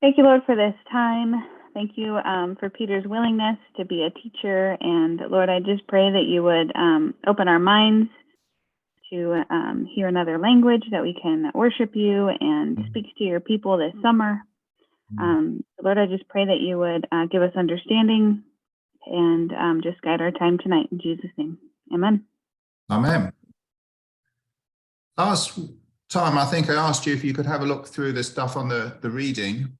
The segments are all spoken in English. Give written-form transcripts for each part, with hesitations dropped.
Thank you, Lord, for this time. Thank you for Peter's willingness to be a teacher. And Lord, I just pray that you would open our minds to hear another language, that we can worship you and speak to your people this summer. Lord, I just pray that you would give us understanding and just guide our time tonight. In Jesus' name, amen. Amen. Last time, I think I asked you if you could have a look through the stuff on the reading,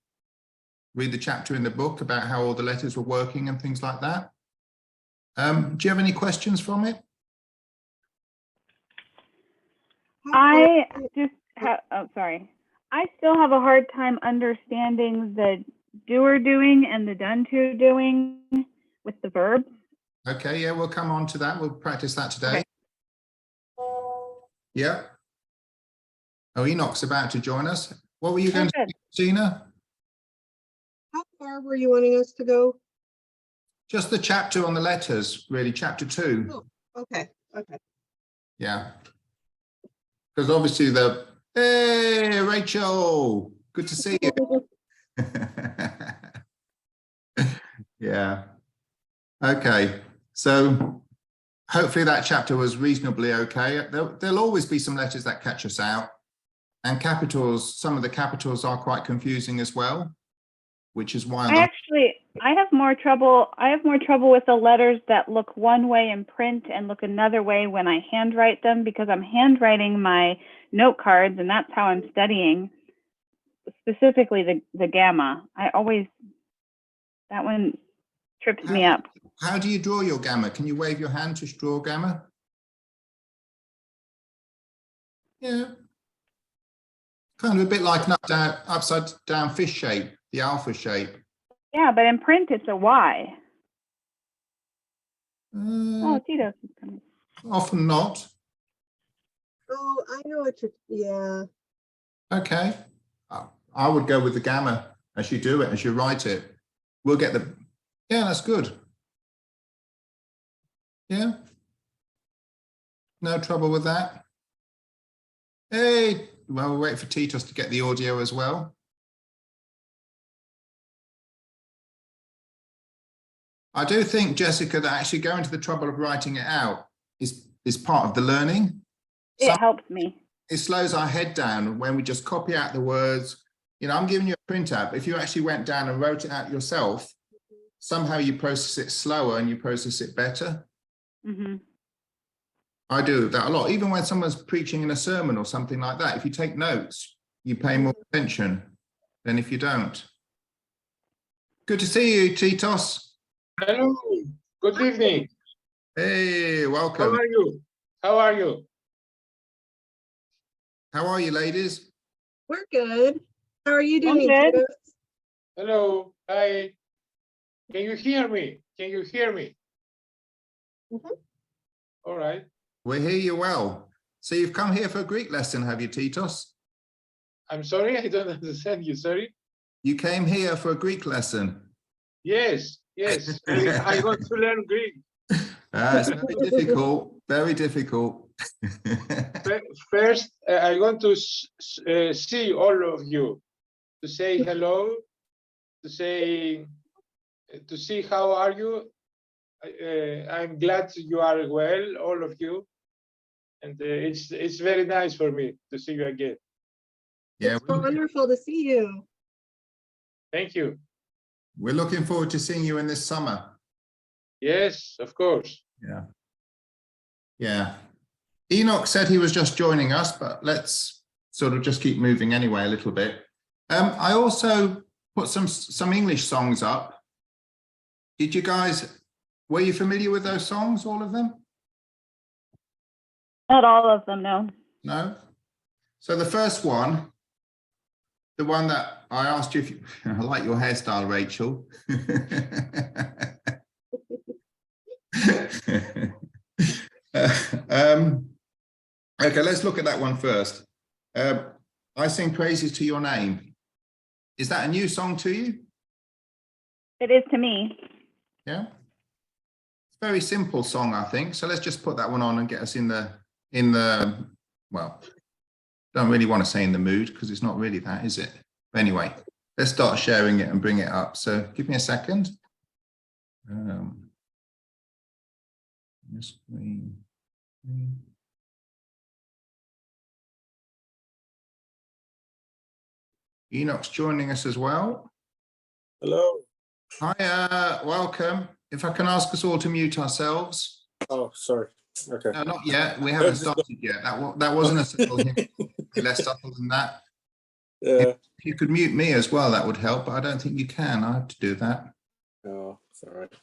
read the chapter in the book about how all the letters were working and things like that. Do you have any questions from it? I just have, sorry. I still have a hard time understanding the doer doing and the done to doing with the verbs. Okay, yeah, we'll come on to that. We'll practice that today. Okay. Yeah. Oh, Enoch's about to join us. What were you going to say, Gina? How far were you wanting us to go? Just the chapter on the letters, really, chapter 2. Oh, okay. Yeah. Because obviously hey, Rachel, good to see you. Yeah. Okay. So hopefully that chapter was reasonably okay. There'll always be some letters that catch us out. And capitals, some of the capitals are quite confusing as well, which is why I have more trouble with the letters that look one way in print and look another way when I handwrite them, because I'm handwriting my note cards and that's how I'm studying, specifically the gamma. That one trips me up. How do you draw your gamma? Can you wave your hand to draw gamma? Yeah. Kind of a bit like an upside down fish shape, the alpha shape. Yeah, but in print it's a Y. Tito's is coming. Often not. Oh, I know what you're, yeah. Okay. I would go with the gamma as you do it, as you write it. We'll get yeah, that's good. Yeah. No trouble with that. Hey, well, we'll wait for Titos to get the audio as well. I do think, Jessica, that actually going to the trouble of writing it out is part of the learning. It helps me. It slows our head down when we just copy out the words. You know, I'm giving you a printout, but if you actually went down and wrote it out yourself, somehow you process it slower and you process it better. Mm-hmm. I do that a lot. Even when someone's preaching in a sermon or something like that, if you take notes, you pay more attention than if you don't. Good to see you, Titos. Hello, good evening. Hey, welcome. How are you? How are you? How are you, ladies? We're good. How are you doing? I'm good. Tito? Hello, hi. Can you hear me? Can you hear me? Mhm. All right. We hear you well. So you've come here for a Greek lesson, have you, Titos? I'm sorry, I don't understand you, sorry. You came here for a Greek lesson. Yes. I want to learn Greek. It's very difficult, very difficult. First, I want to see all of you, to say hello, to see how are you. I'm glad you are well, all of you, and it's very nice for me to see you again. Yeah, It's wonderful to see you. Thank you. we're looking forward to seeing you in this summer. Yes, of course. Yeah. Enoch said he was just joining us, but let's sort of just keep moving anyway a little bit. I also put some English songs up. Did you guys, were you familiar with those songs, all of them? Not all of them, no. No? So the first one, the one that I asked you if you, I like your hairstyle, Rachel. Okay, let's look at that one first. I sing praises to your name. Is that a new song to you? It is to me. Yeah. It's a very simple song, I think. So let's just put that one on and get us in the, well, don't really want to say in the mood because it's not really that, is it? But anyway, let's start sharing it and bring it up. So give me a second. Screen. Enoch's joining us as well. Hello. Hi, welcome. If I can ask us all to mute ourselves. Oh, sorry. Okay. No, not yet. We haven't started yet. That wasn't a subtle hint. Less subtle than that. Yeah. If you could mute me as well, that would help. But I don't think you can. I have to do that. Oh, it's all right.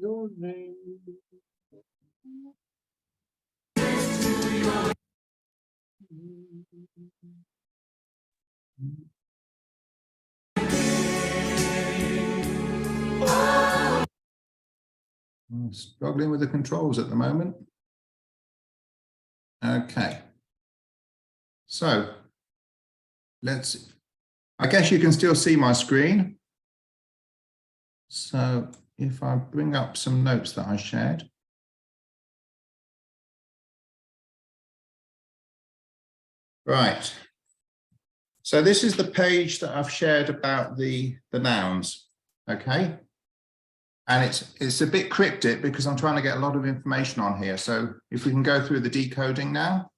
Your name. Struggling with the controls at the moment. Okay. So I guess you can still see my screen. So if I bring up some notes that I shared. Right. So this is the page that I've shared about the nouns. Okay. And it's a bit cryptic because I'm trying to get a lot of information on here. So if we can go through the decoding now.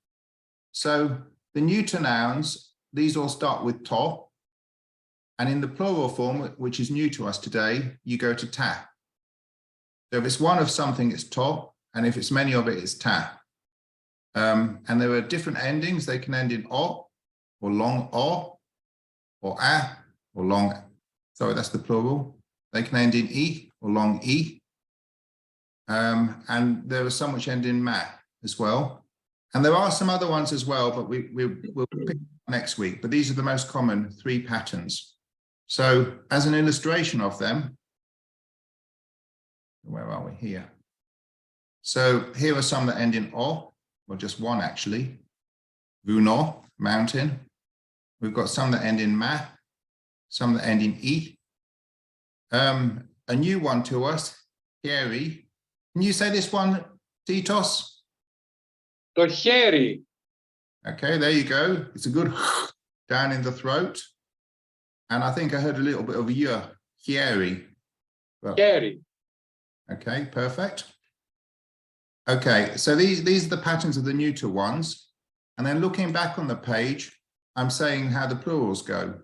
So the neuter nouns, these all start with to. And in the plural form, which is new to us today, you go to ta. So if it's one of something, it's to. And if it's many of it, it's ta. And there are different endings. They can end in o, or long o, or a, or long. Sorry, that's the plural. They can end in e, or long e. And there are some which end in ma as well. And there are some other ones as well, but we'll pick up next week. But these are the most common 3 patterns. So as an illustration of them, where are we here? So here are some that end in o, or just one actually. Vuno, mountain. We've got some that end in ma, some that end in e. A new one to us, Hieri. Can you say this one, Titos? To hairy. Okay, there you go. It's a good down in the throat. And I think I heard a little bit of Hieri. Hairy. Okay, perfect. Okay, so these are the patterns of the neuter ones. And then looking back on the page, I'm saying how the plurals go.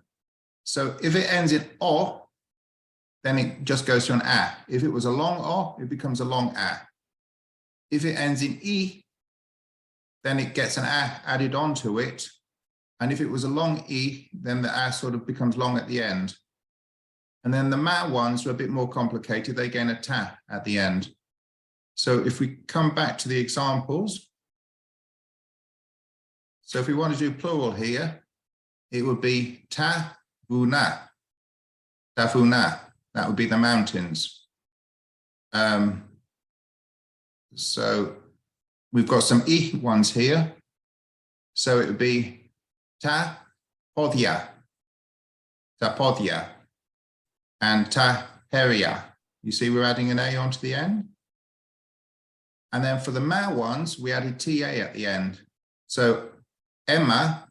So if it ends in o, then it just goes to an a. If it was a long o, it becomes a long a. If it ends in e, then it gets an a added onto it. And if it was a long e, then the a sort of becomes long at the end. And then the ma ones are a bit more complicated. They gain a ta at the end. So if we come back to the examples, so if we want to do plural here, it would be Tavuna. Tavuna, that would be the mountains. So we've got some E ones here. So it would be Tapodhya, Tapodhya, and Taheria. You see we're adding an A onto the end. And then for the Ma ones, we added TA at the end. So Emma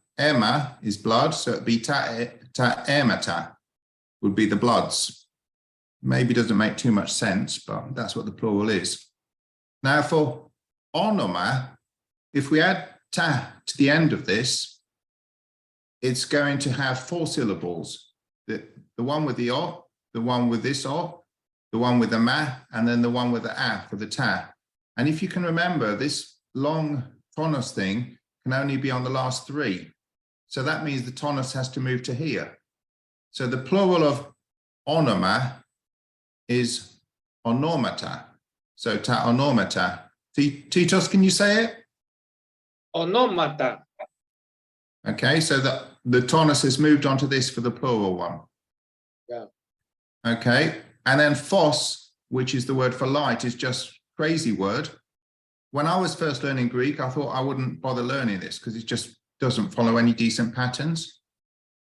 is blood, so it'd be Taemata would be the bloods. Maybe doesn't make too much sense, but that's what the plural is. Now for Onoma, if we add ta to the end of this, it's going to have 4 syllables. The one with the O, the one with this O, the one with the ma, and then the one with the a for the ta. And if you can remember, this long tonus thing can only be on the last 3. So that means the tonus has to move to here. So the plural of onoma is onomata. So ta onomata. Titos, can you say it? Onomata. Okay, so the tonus has moved on to this for the plural one. Yeah. Okay, and then phos, which is the word for light, is just crazy word. When I was first learning Greek, I thought I wouldn't bother learning this because it just doesn't follow any decent patterns.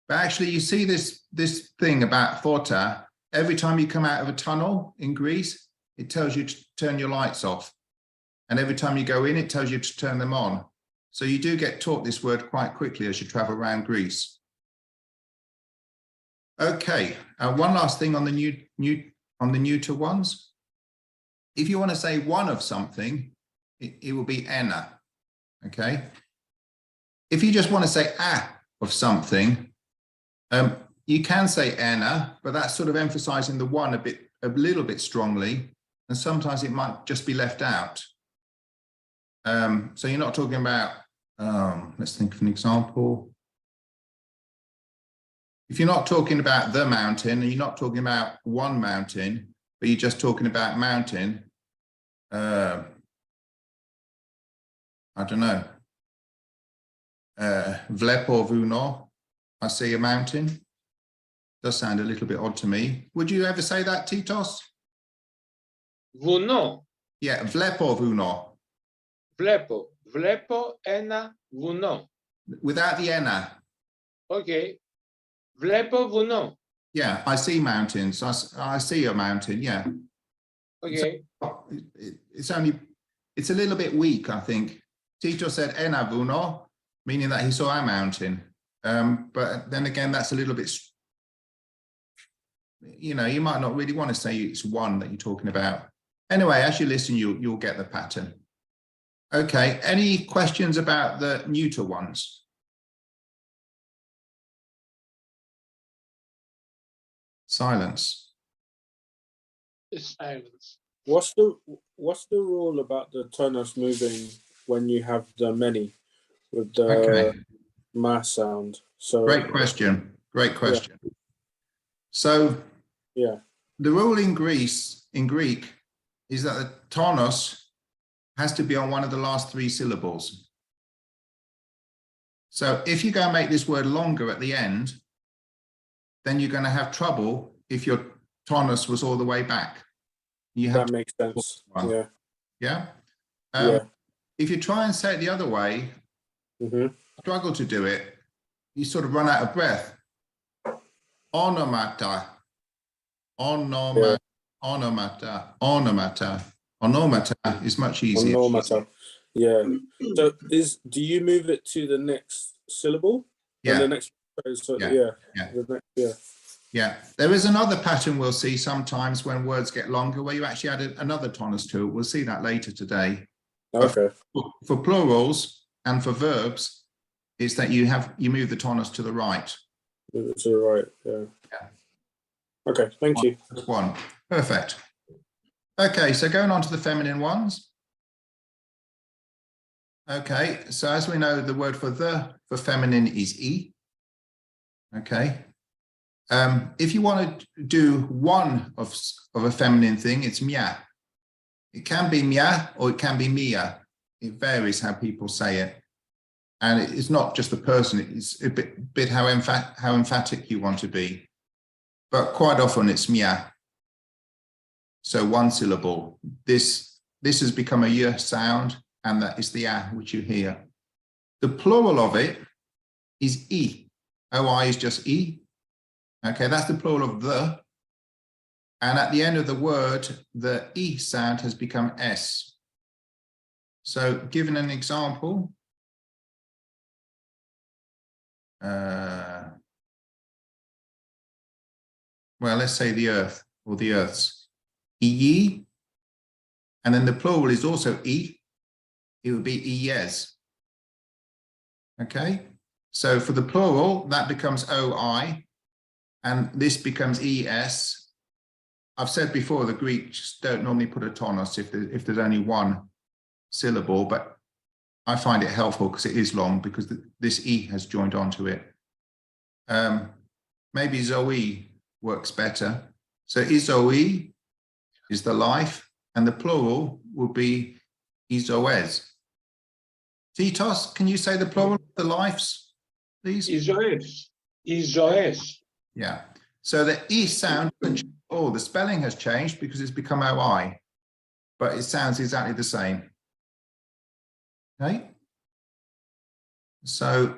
But actually, you see this thing about phota. Every time you come out of a tunnel in Greece, it tells you to turn your lights off. And every time you go in, it tells you to turn them on. So you do get taught this word quite quickly as you travel around Greece. Okay, one last thing on the neuter ones. If you want to say one of something, it will be ena. Okay. If you just want to say a of something, you can say ena, but that's sort of emphasizing the one a little bit strongly, and sometimes it might just be left out. So you're not talking about, let's think of an example. If you're not talking about the mountain, and you're not talking about one mountain, but you're just talking about mountain, I don't know. Vlepo vuno, I see a mountain. Does sound a little bit odd to me. Would you ever say that, Titos? Vuno. Yeah, vlepo vuno. Vlepo. Vlepo ena vuno. Without the ena. Okay. Vlepo vuno. Yeah, I see mountains. I see a mountain, yeah. Okay. It's a little bit weak, I think. Tito said ena vuno, meaning that he saw a mountain. But then again, that's a little bit, you know, you might not really want to say it's one that you're talking about. Anyway, as you listen, you'll get the pattern. Okay, any questions about the neuter ones? Silence. Silence. What's the rule about the tonus moving when you have the many with the Okay. ma sound? So Great question. Great question. Yeah. So yeah, the rule in Greek, is that the tonus has to be on one of the last 3 syllables. So if you go and make this word longer at the end, then you're going to have trouble if your tonus was all the way back. You have that makes sense. Yeah. Yeah. Yeah. If you try and say it the other way, struggle to do it, you sort of run out of breath. Onomata. Onomata. Onomata. Onomata. Onomata is much easier. Onomata. Yeah. So do you move it to the next syllable? Yeah. And the next so, Yeah. The next, yeah. Yeah. There is another pattern we'll see sometimes when words get longer where you actually add another tonus to it. We'll see that later today. Okay. For plurals and for verbs, is that you move the tonus to the right. Move it to the right. Yeah. Yeah. Okay. Thank you. That's one. Perfect. Okay, so going on to the feminine ones. Okay, so as we know, the word for feminine is e. Okay. If you want to do one of a feminine thing, it's mia. It can be mia or it can be mia. It varies how people say it. And it's not just the person, it's a bit how emphatic you want to be. But quite often it's mia. So one syllable. This has become a y sound, and that is the a which you hear. The plural of it is e. OI is just e. Okay, that's the plural of the. And at the end of the word, the e sound has become s. So given an example, well, let's say the earth or the earths. E, and then the plural is also e. It would be es. Okay, so for the plural, that becomes oi, and this becomes es. I've said before, the Greeks don't normally put a tonos if there's only one syllable, but I find it helpful because it is long, because this e has joined onto it. Maybe zoe works better. So izoe is the life, and the plural will be izoes. Titos, can you say the plural of the lives, please? Izoes. Yeah. So the e sound, the spelling has changed because it's become oi, but it sounds exactly the same. Okay. So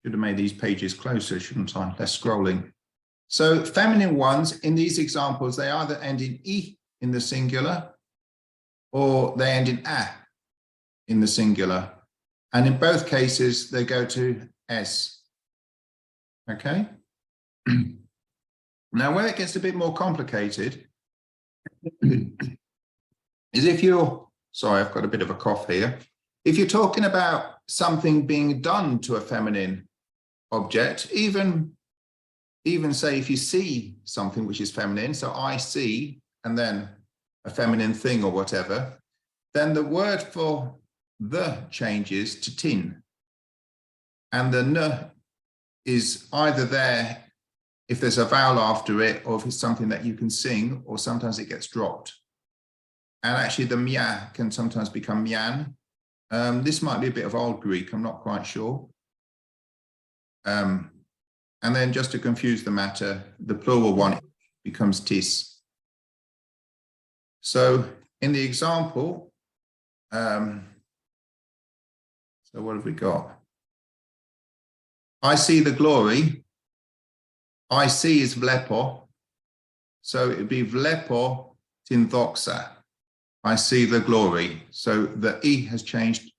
should have made these pages closer, shouldn't I? Less scrolling. So feminine ones in these examples, they either end in e in the singular, or they end in a in the singular. And in both cases, they go to s. Okay. Now, where it gets a bit more complicated is if you're, sorry, I've got a bit of a cough here. If you're talking about something being done to a feminine object, even say if you see something which is feminine, so I see, and then a feminine thing or whatever, then the word for the changes to tin. And the n is either there if there's a vowel after it, or if it's something that you can sing, or sometimes it gets dropped. And actually the mia can sometimes become mian. This might be a bit of Old Greek, I'm not quite sure. And then just to confuse the matter, the plural one becomes tis. So in the example, so what have we got? I see the glory. I see is vlepo. So it would be vlepo tin doxa. I see the glory. So the E has changed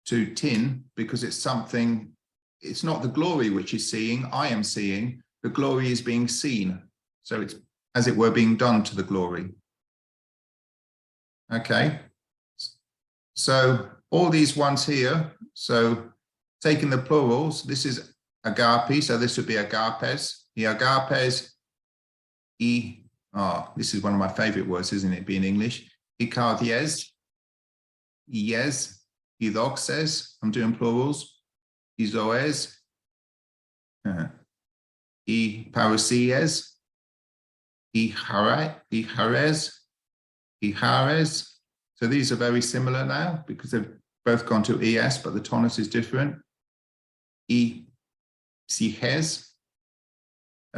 to tin because it's something, it's not the glory which is seeing, I am seeing, the glory is being seen. So it's, as it were, being done to the glory. Okay. So all these ones here, so taking the plurals, this is agape, so this would be agapes. The agapes, this is one of my favorite words, isn't it, being English? Ikardies, ies, idoxes, I'm doing plurals, izoes, iparasies, ihares, ihares. So these are very similar now because they've both gone to es, but the tonus is different. Isihes.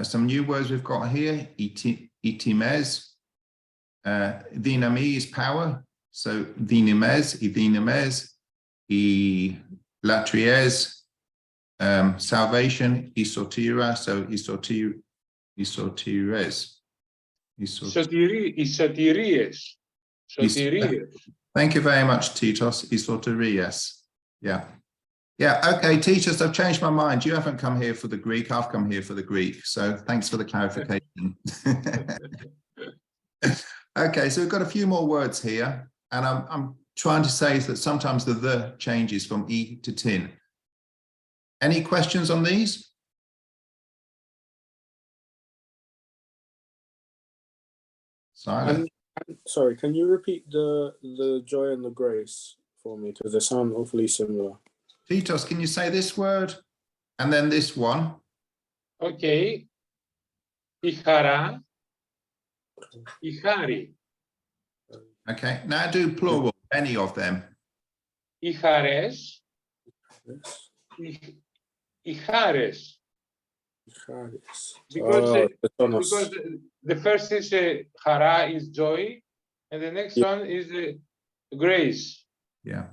Some new words we've got here. Itimes. Dynami is power. So dynames, idinames, latries, salvation, isotira. So isotires. Isoteries. Thank you very much, Titos. Isoterias. Yeah. Yeah, okay, teachers, I've changed my mind. You haven't come here for the Greek, I've come here for the Greek. So thanks for the clarification. Okay, so we've got a few more words here. And I'm trying to say that sometimes the changes from E to tin. Any questions on these? Silent. Sorry, can you repeat the joy and the grace for me? Because they sound awfully similar. Titos, can you say this word? And then this one. Okay. Ihara. Ihari. Okay, now do plural, any of them. Ijares, Yes. Ijares. Charis. Because The tonos. because the first is Jara is joy, and the next one is grace. Yeah.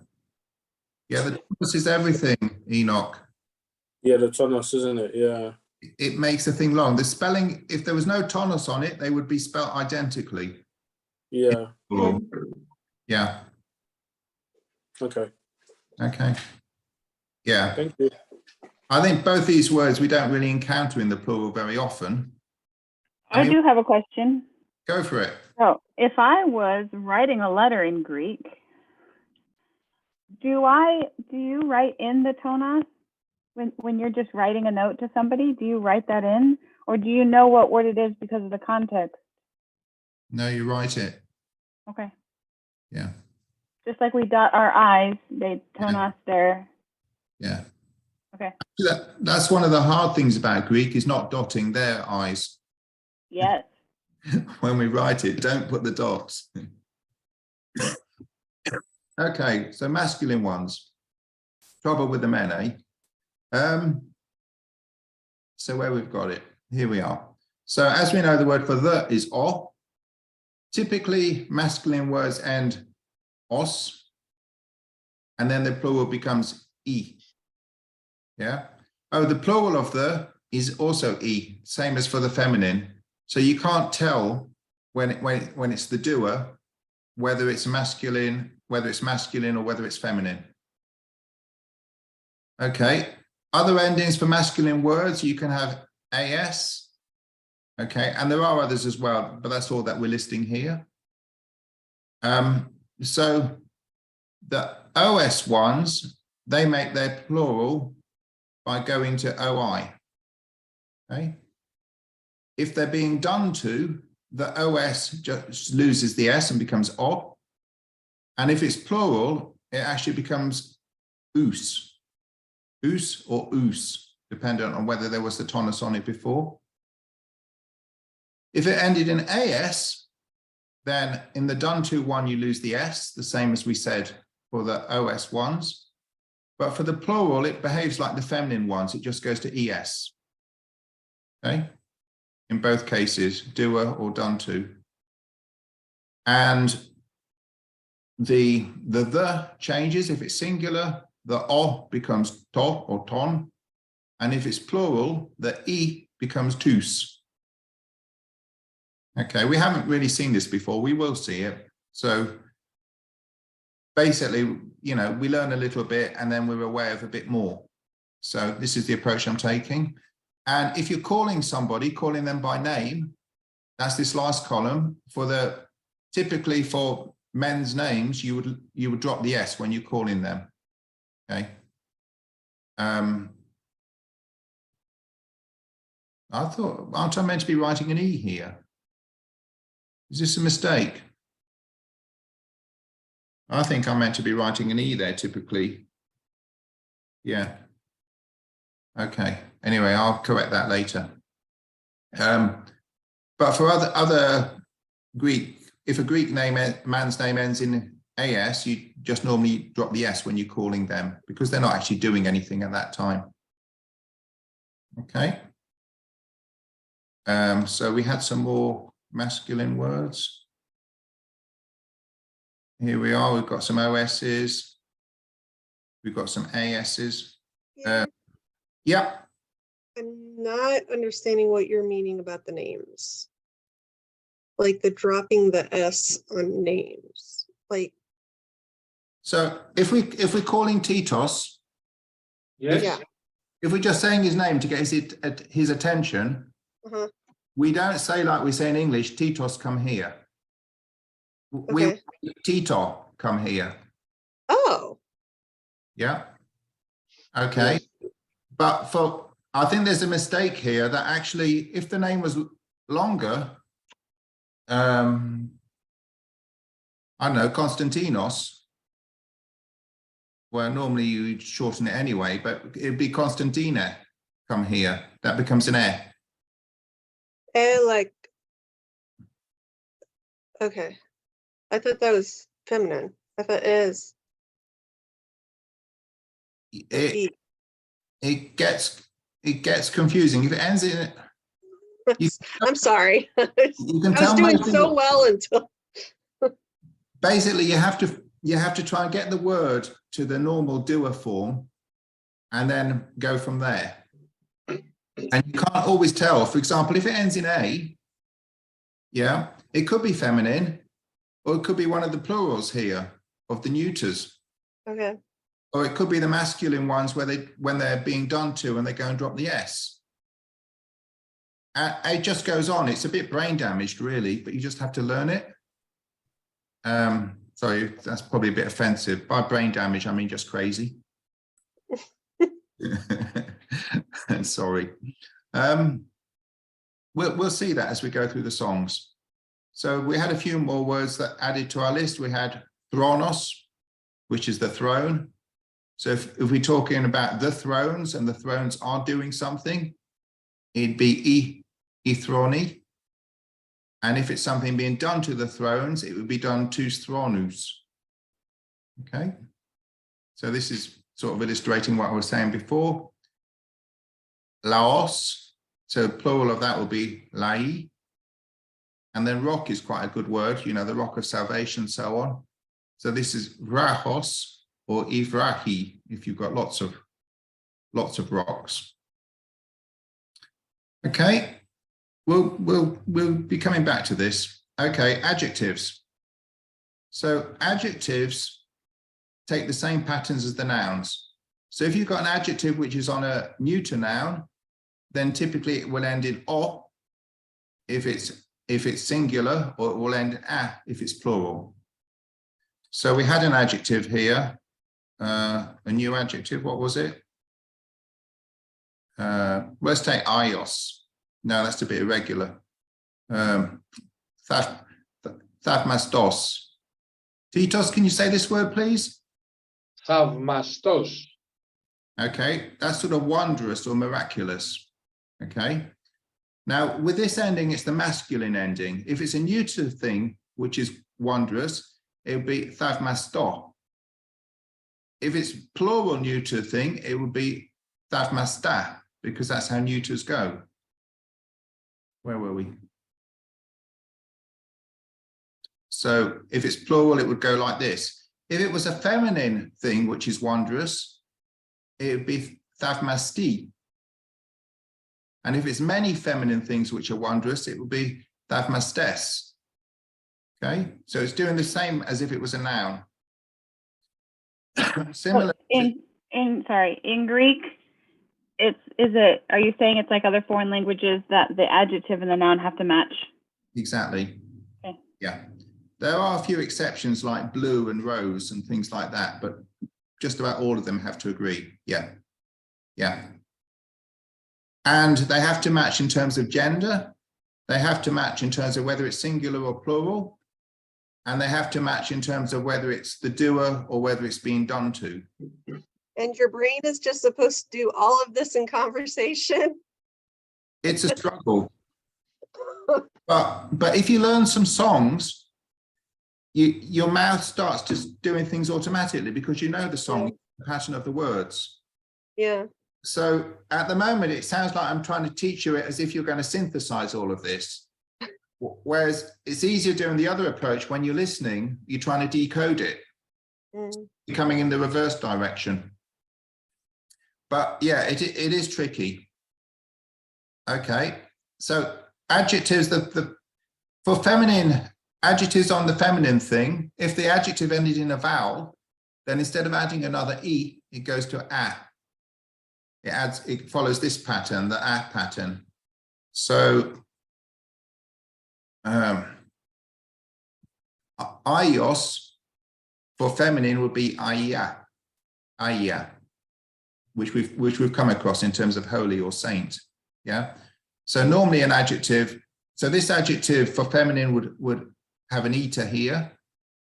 Yeah, the tonos is everything, Enoch. Yeah, the tonos, isn't it? Yeah. It makes the thing long. The spelling, if there was no tonos on it, they would be spelled identically. Yeah. Yeah. Okay. Okay. Yeah. Thank you. I think both these words we don't really encounter in the plural very often. I I mean- do have a question. Go for it. So if I was writing a letter in Greek, do you write in the tonos when you're just writing a note to somebody? Do you write that in, or do you know what word it is because of the context? No, you write it. Okay. Yeah. Just like we dot our I's, they tonos their. Yeah. Okay. That's one of the hard things about Greek is not dotting their I's. Yes. When we write it, don't put the dots. Okay, so masculine ones. Trouble with the men, eh? So where we've got it, here we are. So as we know, the word for the is o. Typically, masculine words end os, and then the plural becomes e. Yeah. Oh, the plural of the is also e, same as for the feminine. So you can't tell when it's the doer whether it's masculine or whether it's feminine. Okay. Other endings for masculine words, you can have as. Okay, and there are others as well, but that's all that we're listing here. So the os ones, they make their plural by going to oi. Okay. If they're being done to, the os just loses the s and becomes o. And if it's plural, it actually becomes us or us, depending on whether there was the tonus on it before. If it ended in as, then in the done to one, you lose the s, the same as we said for the os ones. But for the plural, it behaves like the feminine ones. It just goes to es. Okay. In both cases, doer or done to. And the changes. If it's singular, the o becomes to or ton. And if it's plural, the e becomes tus. Okay, we haven't really seen this before. We will see it. So basically, you know, we learn a little bit and then we're aware of a bit more. So this is the approach I'm taking. And if you're calling somebody, calling them by name, that's this last column. Typically for men's names, you would drop the s when you're calling them. Okay. I thought, aren't I meant to be writing an e here? Is this a mistake? I think I'm meant to be writing an e there typically. Yeah. Okay. Anyway, I'll correct that later. But for other Greek, if a Greek man's name ends in as, you just normally drop the s when you're calling them because they're not actually doing anything at that time. Okay. So we had some more masculine words. Here we are. We've got some OS's. We've got some AS's. Yeah. I'm not understanding what you're meaning about the names. Like the dropping the S on names. Like, So if we're calling Titos, Yes. Yeah. if we're just saying his name to get his attention, uh-huh. we don't say like we say in English, Titos, come here. Okay. Tito, come here. Oh, Yeah. Okay. But I think there's a mistake here that actually, if the name was longer, I don't know, Konstantinos, well, normally you'd shorten it anyway, but it'd be Konstantina, come here. That becomes an e. like, okay. I thought that was feminine. I thought is. it gets confusing if it ends in. I'm sorry. I You can was tell doing most so people- well until, basically you have to try and get the word to the normal doer form and then go from there. And you can't always tell. For example, if it ends in A, yeah, it could be feminine, or it could be one of the plurals here of the neuters, okay, or it could be the masculine ones where when they're being done to and they go and drop the S. It just goes on. It's a bit brain damaged, really, but you just have to learn it. Sorry, that's probably a bit offensive. By brain damage, I mean just crazy. Sorry. We'll see that as we go through the songs. So we had a few more words that added to our list. We had thronos, which is the throne. So if we're talking about the thrones and the thrones are doing something, it'd be ithroni. And if it's something being done to the thrones, it would be done to thronus. Okay. So this is sort of illustrating what I was saying before. Laos, so plural of that will be lai. And then rock is quite a good word, you know, the rock of salvation, so on. So this is vrachos or ivrahi, if you've got lots of rocks. Okay, we'll be coming back to this. Okay, adjectives. So adjectives take the same patterns as the nouns. So if you've got an adjective which is on a neuter noun, then typically it will end in o if it's singular, or it will end in a if it's plural. So we had an adjective here, a new adjective. What was it? Let's take ios. No, that's a bit irregular. Thaumastos. Titos, can you say this word, please? Thaumastos. Okay, that's sort of wondrous or miraculous. Okay. Now, with this ending, it's the masculine ending. If it's a neuter thing, which is wondrous, it would be thaumasto. If it's plural neuter thing, it would be thaumasta, because that's how neuters go. Where were we? So if it's plural, it would go like this. If it was a feminine thing, which is wondrous, it would be thaumasti. And if it's many feminine things which are wondrous, it would be thaumastes. Okay, so it's doing the same as if it was a noun. Similar. In Greek, are you saying it's like other foreign languages that the adjective and the noun have to match? Exactly. Okay. Yeah. There are a few exceptions like blue and rose and things like that, but just about all of them have to agree. Yeah. Yeah. And they have to match in terms of gender. They have to match in terms of whether it's singular or plural. And they have to match in terms of whether it's the doer or whether it's being done to. and your brain is just supposed to do all of this in conversation? It's a struggle. But if you learn some songs, your mouth starts just doing things automatically because you know the song, the pattern of the words. Yeah. So at the moment, it sounds like I'm trying to teach you it as if you're going to synthesize all of this. Whereas it's easier doing the other approach when you're listening, you're trying to decode it, you're coming in the reverse direction. But yeah, it is tricky. Okay, so adjectives, for feminine, adjectives on the feminine thing, if the adjective ended in a vowel, then instead of adding another E, it goes to a. It follows this pattern, the a pattern. So aios for feminine would be aia, which we've come across in terms of holy or saint. Yeah. So normally an adjective. So this adjective for feminine would have an eta here,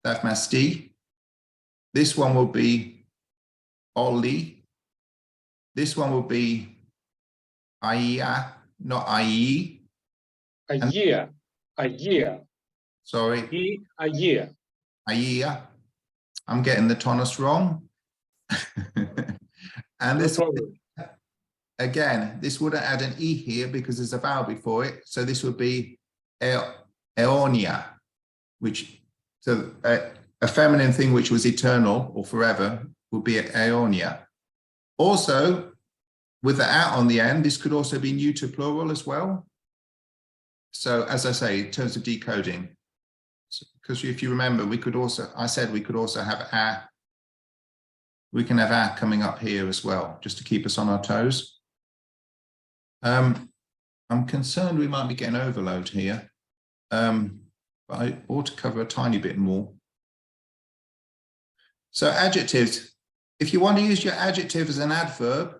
thaumastai. This one will be oli. This one will be aia, not ai. A year. Sorry. A year. Aia. I'm getting the tonus wrong. And No this, problem. again, this wouldn't add an E here because there's a vowel before it. So this would be Aeonia, which, so a feminine thing which was eternal or forever would be Aeonia. Also, with the at on the end, this could also be neuter plural as well. So as I say, in terms of decoding, because if you remember, we could also, I said we could also have a, we can have a coming up here as well, just to keep us on our toes. I'm concerned we might be getting overload here, but I ought to cover a tiny bit more. So adjectives, if you want to use your adjective as an adverb,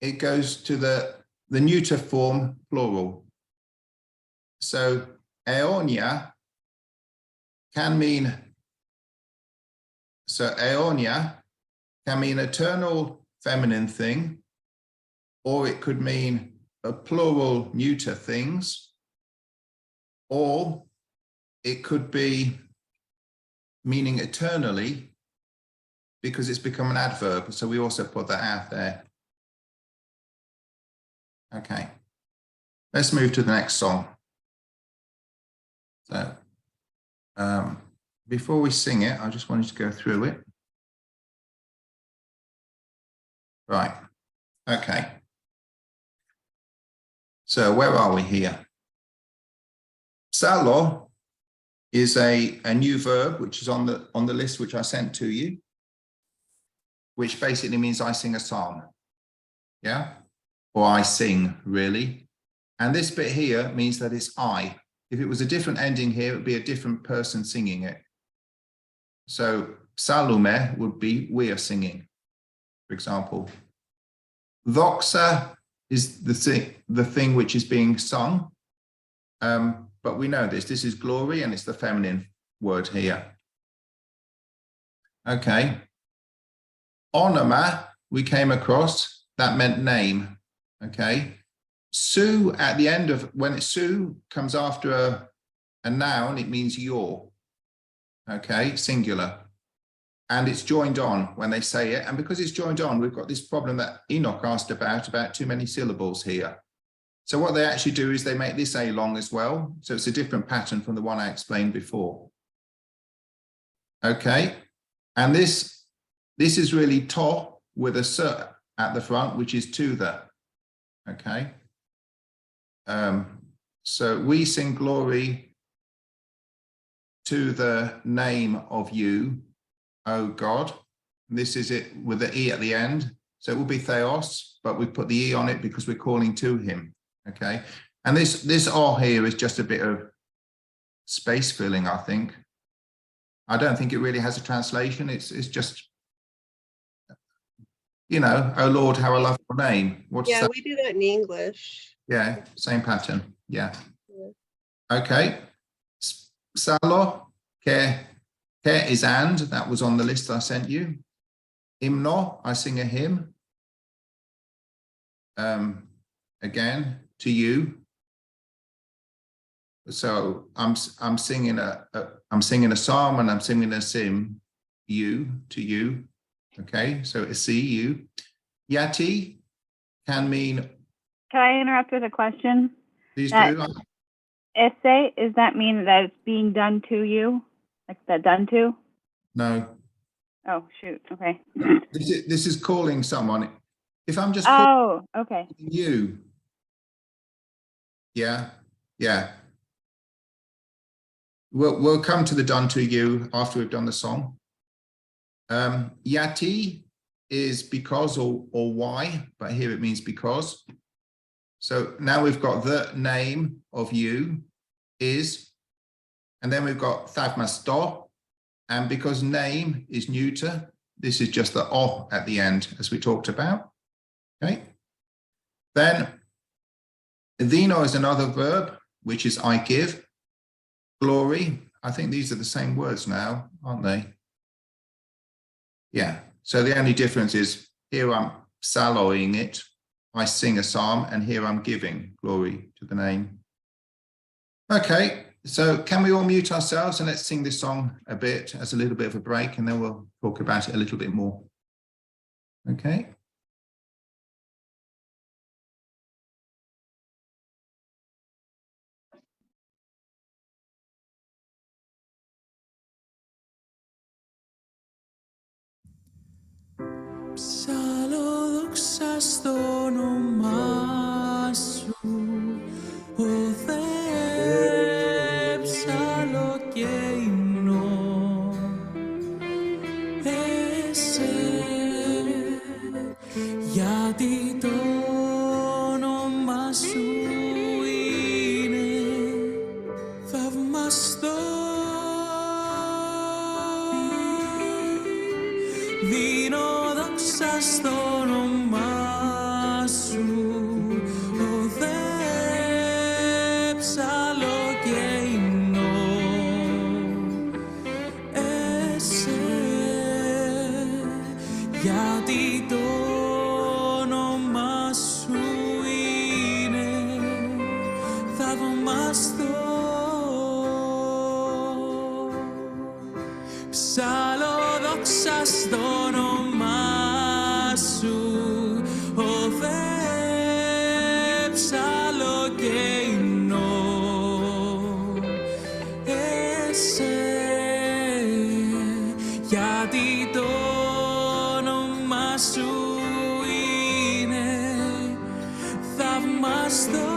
it goes to the neuter form plural. So Aeonia can mean, so Aeonia can mean eternal feminine thing, or it could mean a plural neuter things, or it could be meaning eternally because it's become an adverb. So we also put that out there. Okay, let's move to the next song. So before we sing it, I just wanted to go through it. Right, okay. So where are we here? Salo is a new verb which is on the list which I sent to you, which basically means I sing a psalm. Yeah, or I sing really. And this bit here means that it's I. If it was a different ending here, it would be a different person singing it. So Salome would be we are singing, for example. Doxa is the thing which is being sung. But we know this is glory and it's the feminine word here. Okay. Onoma, we came across, that meant name. Okay. Su at the end of, when su comes after a noun, it means your. Okay, singular. And it's joined on when they say it. And because it's joined on, we've got this problem that Enoch asked about too many syllables here. So what they actually do is they make this a long as well. So it's a different pattern from the one I explained before. Okay. And this is really to with a s at the front, which is to the. Okay. So we sing glory to the name of you, O God. This is it with the E at the end. So it will be theos, but we put the E on it because we're calling to him. Okay. And this O here is just a bit of space filling, I think. I don't think it really has a translation. It's just, you know, oh Lord, how I love your name. What's Yeah, that? we do that in English. Yeah, same pattern. Yeah. Yeah. Okay. Salo, care is and, that was on the list I sent you. Hymno, I sing a hymn. Again, to you. So I'm singing a psalm and I'm singing a sim, you, to you. Okay, so a see you. Yati can mean. Can I interrupt with a question? Please That- do. Essay, does that mean that it's being done to you? Like that done to? No, Oh, shoot. Okay. this is calling someone. If I'm just calling Oh, okay. you. Yeah, yeah. We'll come to the done to you after we've done the song. Yati is because or why, but here it means because. So now we've got the name of you is, and then we've got thagmasto, and because name is neuter, this is just the o at the end, as we talked about. Okay. Then dino is another verb, which is I give. Glory, I think these are the same words now, aren't they? Yeah, so the only difference is here I'm saloing it, I sing a psalm, and here I'm giving glory to the name. Okay, so can we all mute ourselves and let's sing this song a bit as a little bit of a break, and then we'll talk about it a little bit more. Okay. Ψάλω δόξα στο όνομά σου, ο Θεέ, ψάλω και υμνώ εσέ, γιατί το όνομα σου είναι θαυμαστό. Δίνω δόξα στο όνομά σου, ο Θεέ, ψάλω και υμνώ εσέ, γιατί το όνομα σου είναι θαυμαστό. Ψάλω δόξα στο όνομά σου, ο Θεέ, ψάλω και υμνώ εσέ, γιατί το όνομα σου είναι θαυμαστό.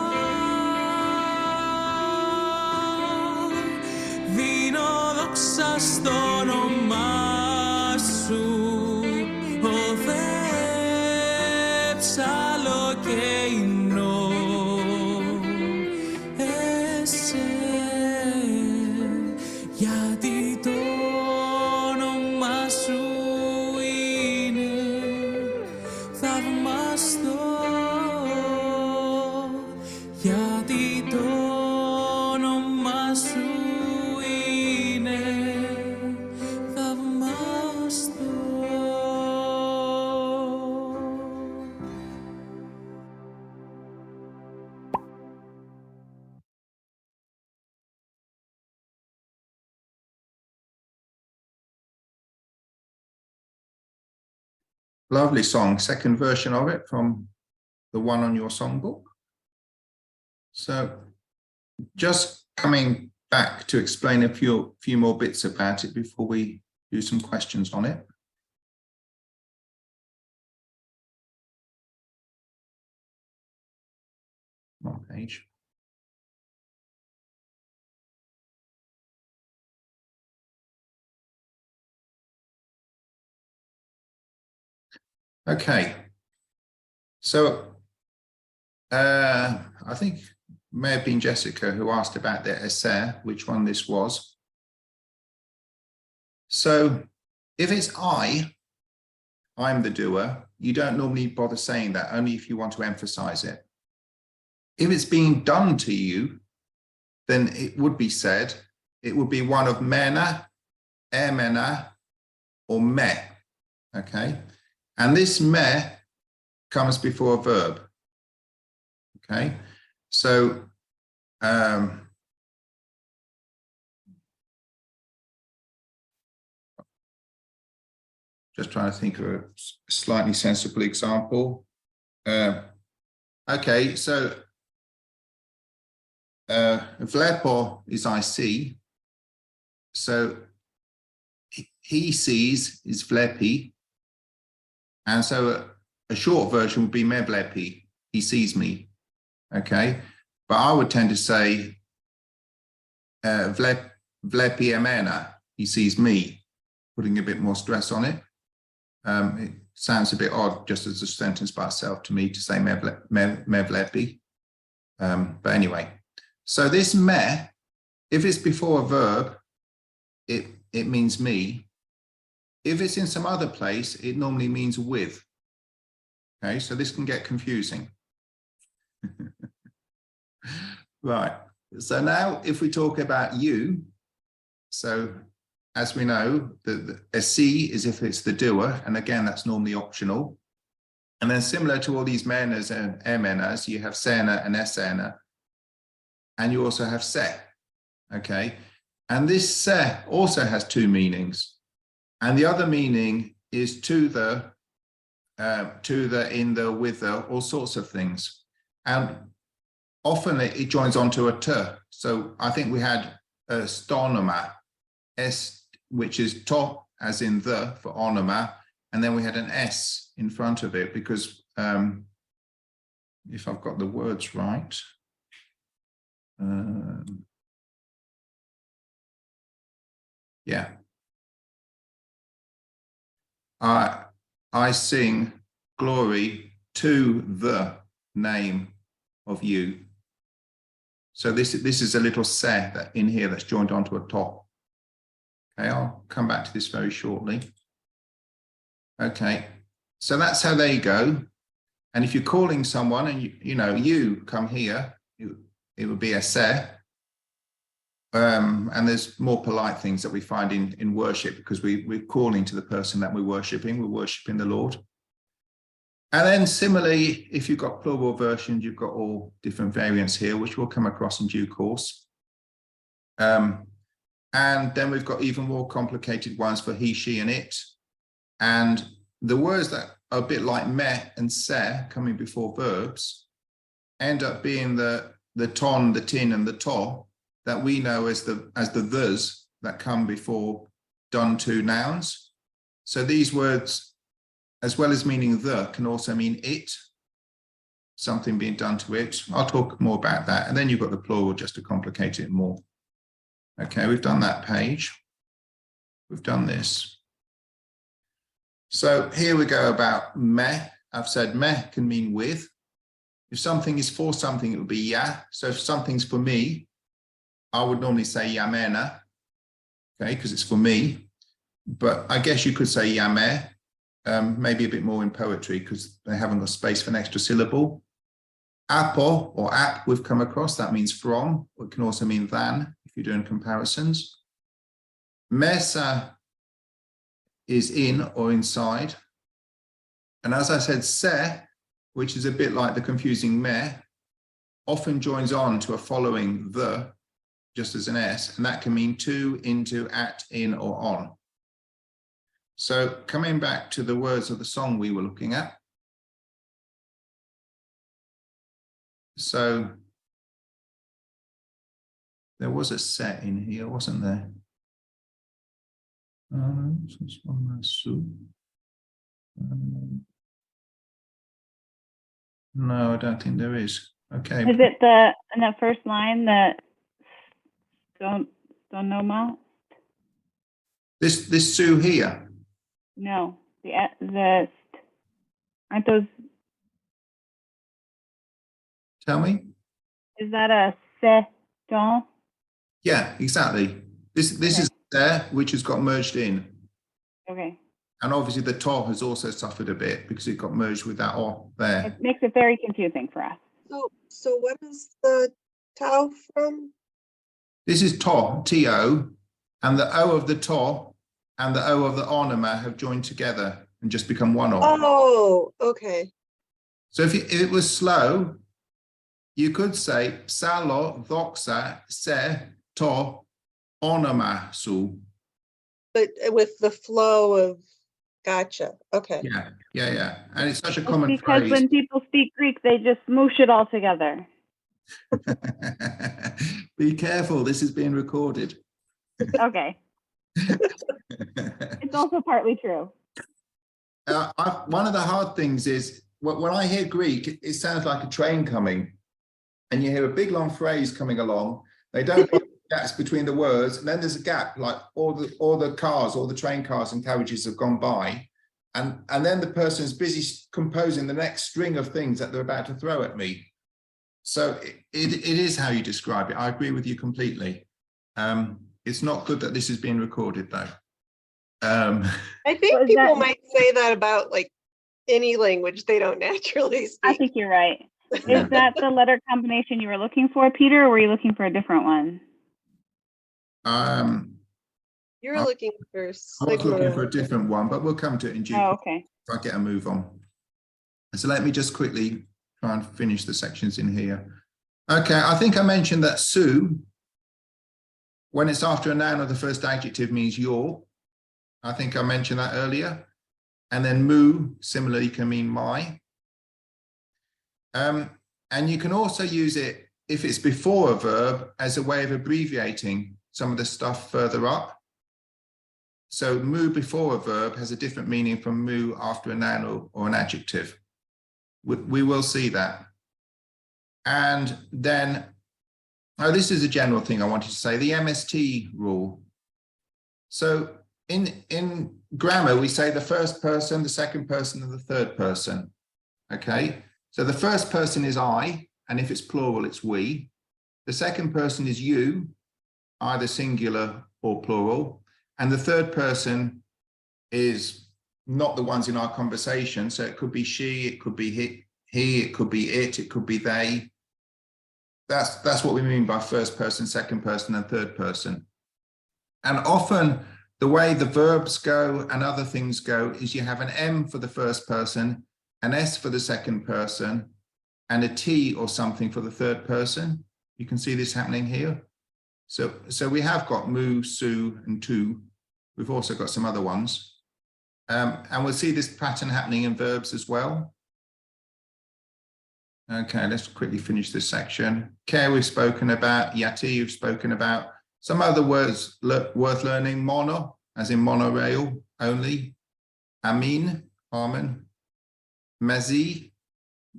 Δίνω δόξα στο όνομά σου, ο Θεέ, ψάλω και υμνώ εσέ, γιατί το όνομα σου είναι θαυμαστό, γιατί το όνομα σου είναι θαυμαστό. Lovely song, second version of it from the one on your songbook. So just coming back to explain a few more bits about it before we do some questions on it. One page. Okay, so I think it may have been Jessica who asked about the essay, which one this was. So if it's I'm the doer, you don't normally bother saying that, only if you want to emphasize it. If it's being done to you, then it would be said, it would be one of mena, emena, or me, okay? And this me comes before a verb, okay? So, just trying to think of a slightly sensible example. Okay, so vlepo is I see. So he sees is vlepi. And so a short version would be me vlepi, he sees me. Okay, but I would tend to say vlepi emena, he sees me, putting a bit more stress on it. It sounds a bit odd just as a sentence by itself to me to say me vlepi. But anyway, so this me, if it's before a verb, it means me. If it's in some other place, it normally means with. Okay, so this can get confusing. Right, so now if we talk about you, so as we know, a C is if it's the doer, and again, that's normally optional. And then similar to all these menas and emenas, you have sena and esena, and you also have se, okay? And this se also has two meanings. And the other meaning is to the, in the, with the, all sorts of things. And often it joins onto a t. So I think we had a stonoma, s, which is to, as in the, for onoma. And then we had an s, in front of it because if I've got the words right, yeah. I sing glory to the name of you. So this is a little se that in here that's joined onto a top. Okay, I'll come back to this very shortly. Okay, so that's how they go. And if you're calling someone and you come here, it would be a se. And there's more polite things that we find in worship because we're calling to the person that we're worshiping the Lord. And then similarly, if you've got plural versions, you've got all different variants here, which we'll come across in due course. And then we've got even more complicated ones for he, she, and it. And the words that are a bit like me and se coming before verbs end up being the ton, the tin, and the to that we know as the thes that come before done to nouns. So these words, as well as meaning the, can also mean it, something being done to it. I'll talk more about that. And then you've got the plural just to complicate it more. Okay, we've done that page. We've done this. So here we go about me. I've said me can mean with. If something is for something, it would be ya. So if something's for me, I would normally say yamena, okay, because it's for me. But I guess you could say yame, maybe a bit more in poetry because they haven't got space for an extra syllable. Apo or ap we've come across, that means from, or it can also mean than if you're doing comparisons. Mesa is in or inside. And as I said, se, which is a bit like the confusing me, often joins on to a following the, just as an S, and that can mean to, into, at, in, or on. So coming back to the words of the song we were looking at. So there was a set in here, wasn't there? No, I don't think there is. Okay. Is it in that first line, the stonoma? This Sue here? No, aren't those, Tell me. is that a se, don? Yeah, exactly. This is there, which has got merged in. Okay. And obviously the to has also suffered a bit because it got merged with that o there. It makes it very confusing for us. So what is the tau from? This is to, T-O, and the O of the to and the O of the onoma have joined together and just become one o. Oh, okay. So if it was slow, you could say salo, doxa, se, to, onoma, su. But with the flow of, gotcha, okay. Yeah. And it's such a It's common because phrase. when people speak Greek, they just smoosh it all together. Be careful, this is being recorded. Okay. It's also partly true. One of the hard things is when I hear Greek, it sounds like a train coming, and you hear a big long phrase coming along. They don't put gaps between the words, and then there's a gap, like all the train cars and carriages have gone by, and then the person's busy composing the next string of things that they're about to throw at me. So it is how you describe it. I agree with you completely. It's not good that this is being recorded, though. I think So is people that- might say that about like any language they don't naturally speak. I think you're right. Is that the letter combination you were looking for, Peter, or were you looking for a different one? You're looking for I was looking for a sigma. different one, but we'll come to it in due Oh, course okay. if I get a move on. So let me just quickly try and finish the sections in here. Okay, I think I mentioned that su, when it's after a noun or the first adjective, means your. I think I mentioned that earlier. And then mu, similarly, can mean my. And you can also use it if it's before a verb as a way of abbreviating some of the stuff further up. So mu before a verb has a different meaning from mu after a noun or an adjective. We will see that. And then, oh, this is a general thing I wanted to say, the MST rule. So in grammar, we say the first person, the second person, and the third person. Okay, so the first person is I, and if it's plural, it's we. The second person is you, either singular or plural. And the third person is not the ones in our conversation. So it could be she, it could be he, it could be it could be they. That's what we mean by first person, second person, and third person. And often the way the verbs go and other things go is you have an M for the first person, an S for the second person, and a T or something for the third person. You can see this happening here. So we have got mu, su, and tu. We've also got some other ones. And we'll see this pattern happening in verbs as well. Okay, let's quickly finish this section. Care we've spoken about, yati you've spoken about. Some other words worth learning, mono, as in monorail only. Amin, Armin. Mazi,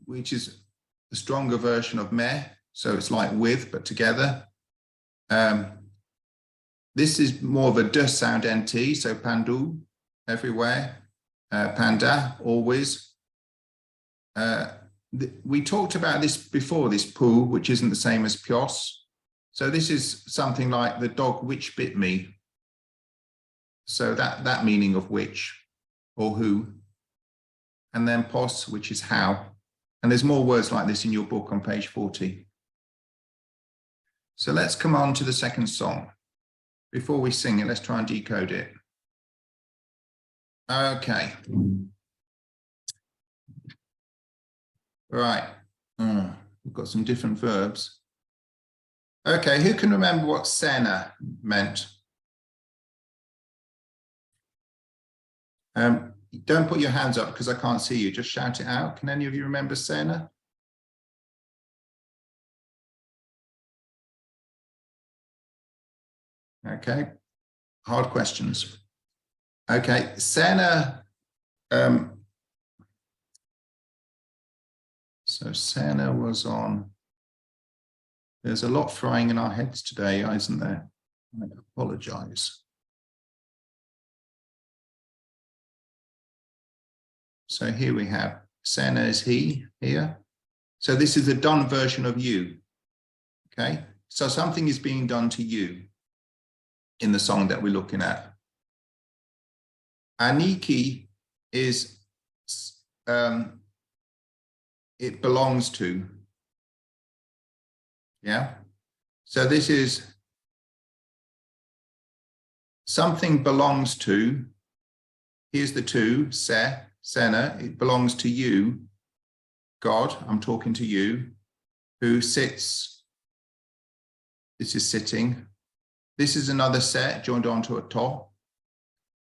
which is the stronger version of meh, so it's like with, but together. This is more of a d sound nt, so pandu, everywhere. Panda, always. We talked about this before, this pu, which isn't the same as pios. So this is something like the dog which bit me. So that meaning of which or who. And then pos, which is how. And there's more words like this in your book on page 40. So let's come on to the second song. Before we sing it, let's try and decode it. Okay. Right. We've got some different verbs. Okay, who can remember what sena meant? Don't put your hands up because I can't see you. Just shout it out. Can any of you remember sena? Okay, hard questions. Okay, sena. So sena was on. There's a lot frying in our heads today, isn't there? I apologize. So here we have sena is he here. So this is a done version of you. Okay, so something is being done to you in the song that we're looking at. Aniki is it belongs to. Yeah. So this is something belongs to. Here's the two, sena, it belongs to you, God, I'm talking to you, who sits. This is sitting. This is another set joined onto a to.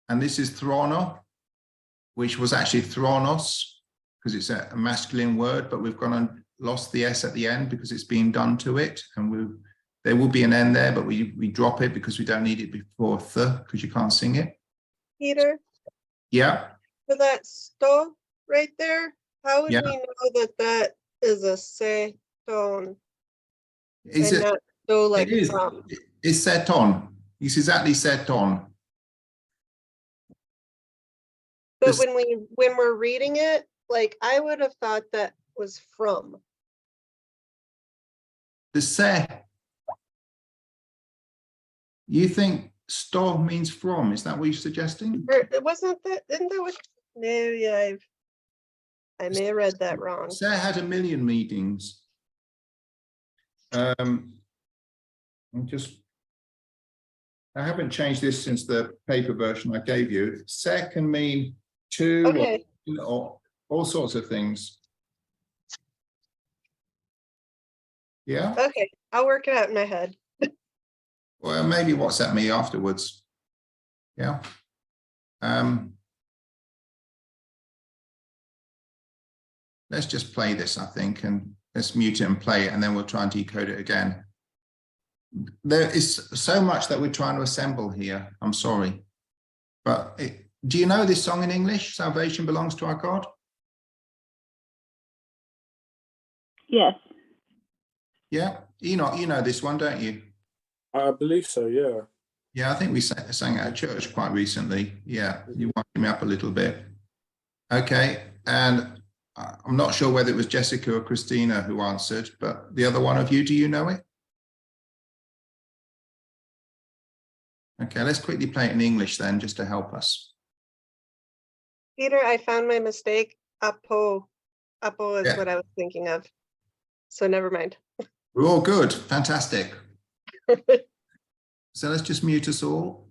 And this is throno, which was actually thronos, because it's a masculine word, but we've gone and lost the S at the end because it's being done to it. And there will be an N there, but we drop it because we don't need it before th, because you can't sing it. Peter, Yeah. for that sto right there, how would Yeah. we know that that is a se tone Is and it? not sto like It is. from? It's set on. It's exactly set on. But This- when we're reading it, like I would have thought that was from. The se. You think sto means from? Is that what you're suggesting? Or it wasn't that, isn't that what? No, yeah, I may have read that wrong. Se had a million meanings. I haven't changed this since the paper version I gave you. Se can mean to Okay, or all sorts of things. Yeah, okay, I'll work it out in my head. well, maybe WhatsApp me afterwards. Yeah. Let's just play this, I think, and let's mute it and play it, and then we'll try and decode it again. There is so much that we're trying to assemble here. I'm sorry. But do you know this song in English? Salvation belongs to our God. Yes. Yeah, Enoch, you know this one, don't you? I believe so, yeah. Yeah, I think we sang at church quite recently. Yeah, you wound me up a little bit. Okay, and I'm not sure whether it was Jessica or Christina who answered, but the other one of you, do you know it? Okay, let's quickly play it in English then, just to help us. Peter, I found my mistake. Apo. Apo is Yeah. what I was thinking of. So never mind. We're all good, fantastic. So let's just mute us all.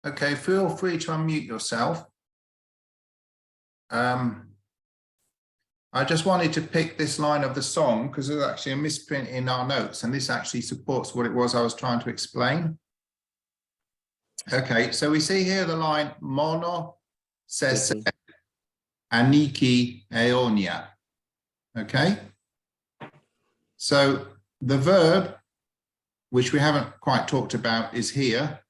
Okay, feel free to unmute yourself. I just wanted to pick this line of the song because there's actually a misprint in our notes, and this actually supports what it was I was trying to explain. Okay, so we see here the line mono se aniki eonia. Okay, so the verb, which we haven't quite talked about, is here,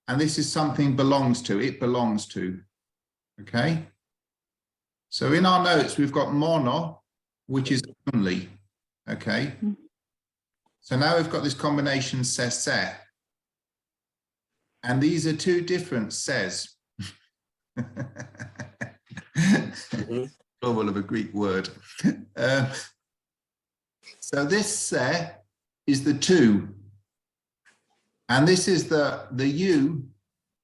and this is something belongs to, it belongs to. Okay, so in our notes we've got mono, which is only. Okay, so now we've got this combination se, and these are two different ses. Trouble of a Greek word. So this se is the two, and this is the you,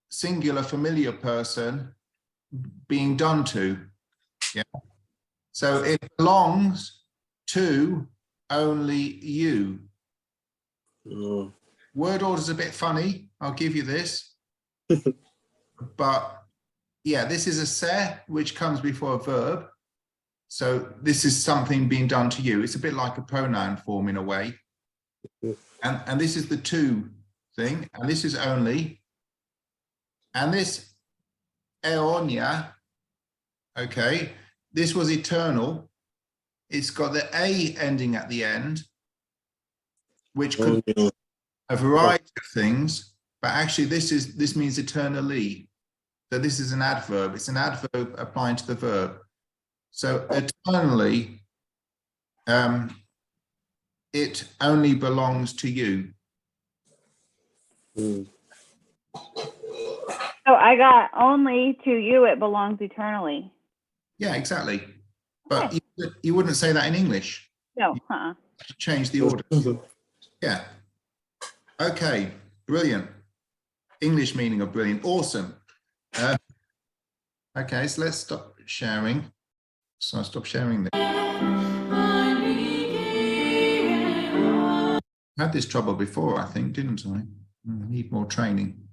singular familiar person, being done to. Yeah. So it belongs to only you. Oh. Word order's a bit funny, I'll give you this. But yeah, this is a se, which comes before a verb. So this is something being done to you. It's a bit like a pronoun form in a way. And this is the to thing, and this is only. And this eonia, okay, this was eternal. It's got the a ending at the end, which could be a variety of things, but actually this means eternally. So this is an adverb. It's an adverb applying to the verb. So eternally, it only belongs to you. Mm. So I got only to you, it belongs eternally. Yeah, exactly. But you wouldn't say that in English. No, Change the order. Yeah. Okay, brilliant. English meaning of brilliant. Awesome. Okay, so let's stop sharing. So I'll stop sharing this. I had this trouble before, I think, didn't I? I need more training.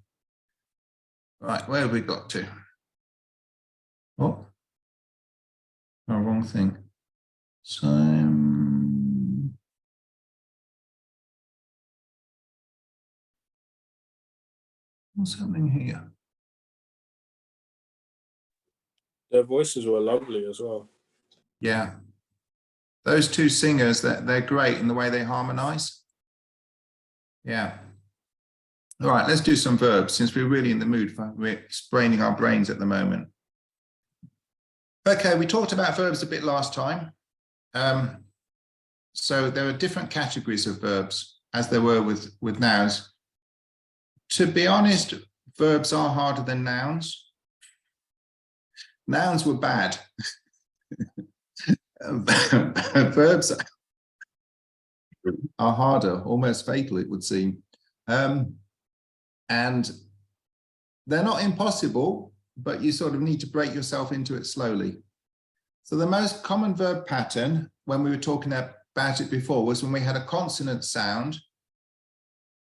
Right, where have we got to? Oh, wrong thing. So, what's happening here? Their voices were lovely as well. Yeah, those two singers, they're great in the way they harmonize. Yeah. All right, let's do some verbs since we're really in the mood for we're spraining our brains at the moment. Okay, we talked about verbs a bit last time. So there are different categories of verbs as there were with nouns. To be honest, verbs are harder than nouns. Nouns were bad. Verbs are harder, almost fatal, it would seem. And they're not impossible, but you sort of need to break yourself into it slowly. So the most common verb pattern, when we were talking about it before, was when we had a consonant sound,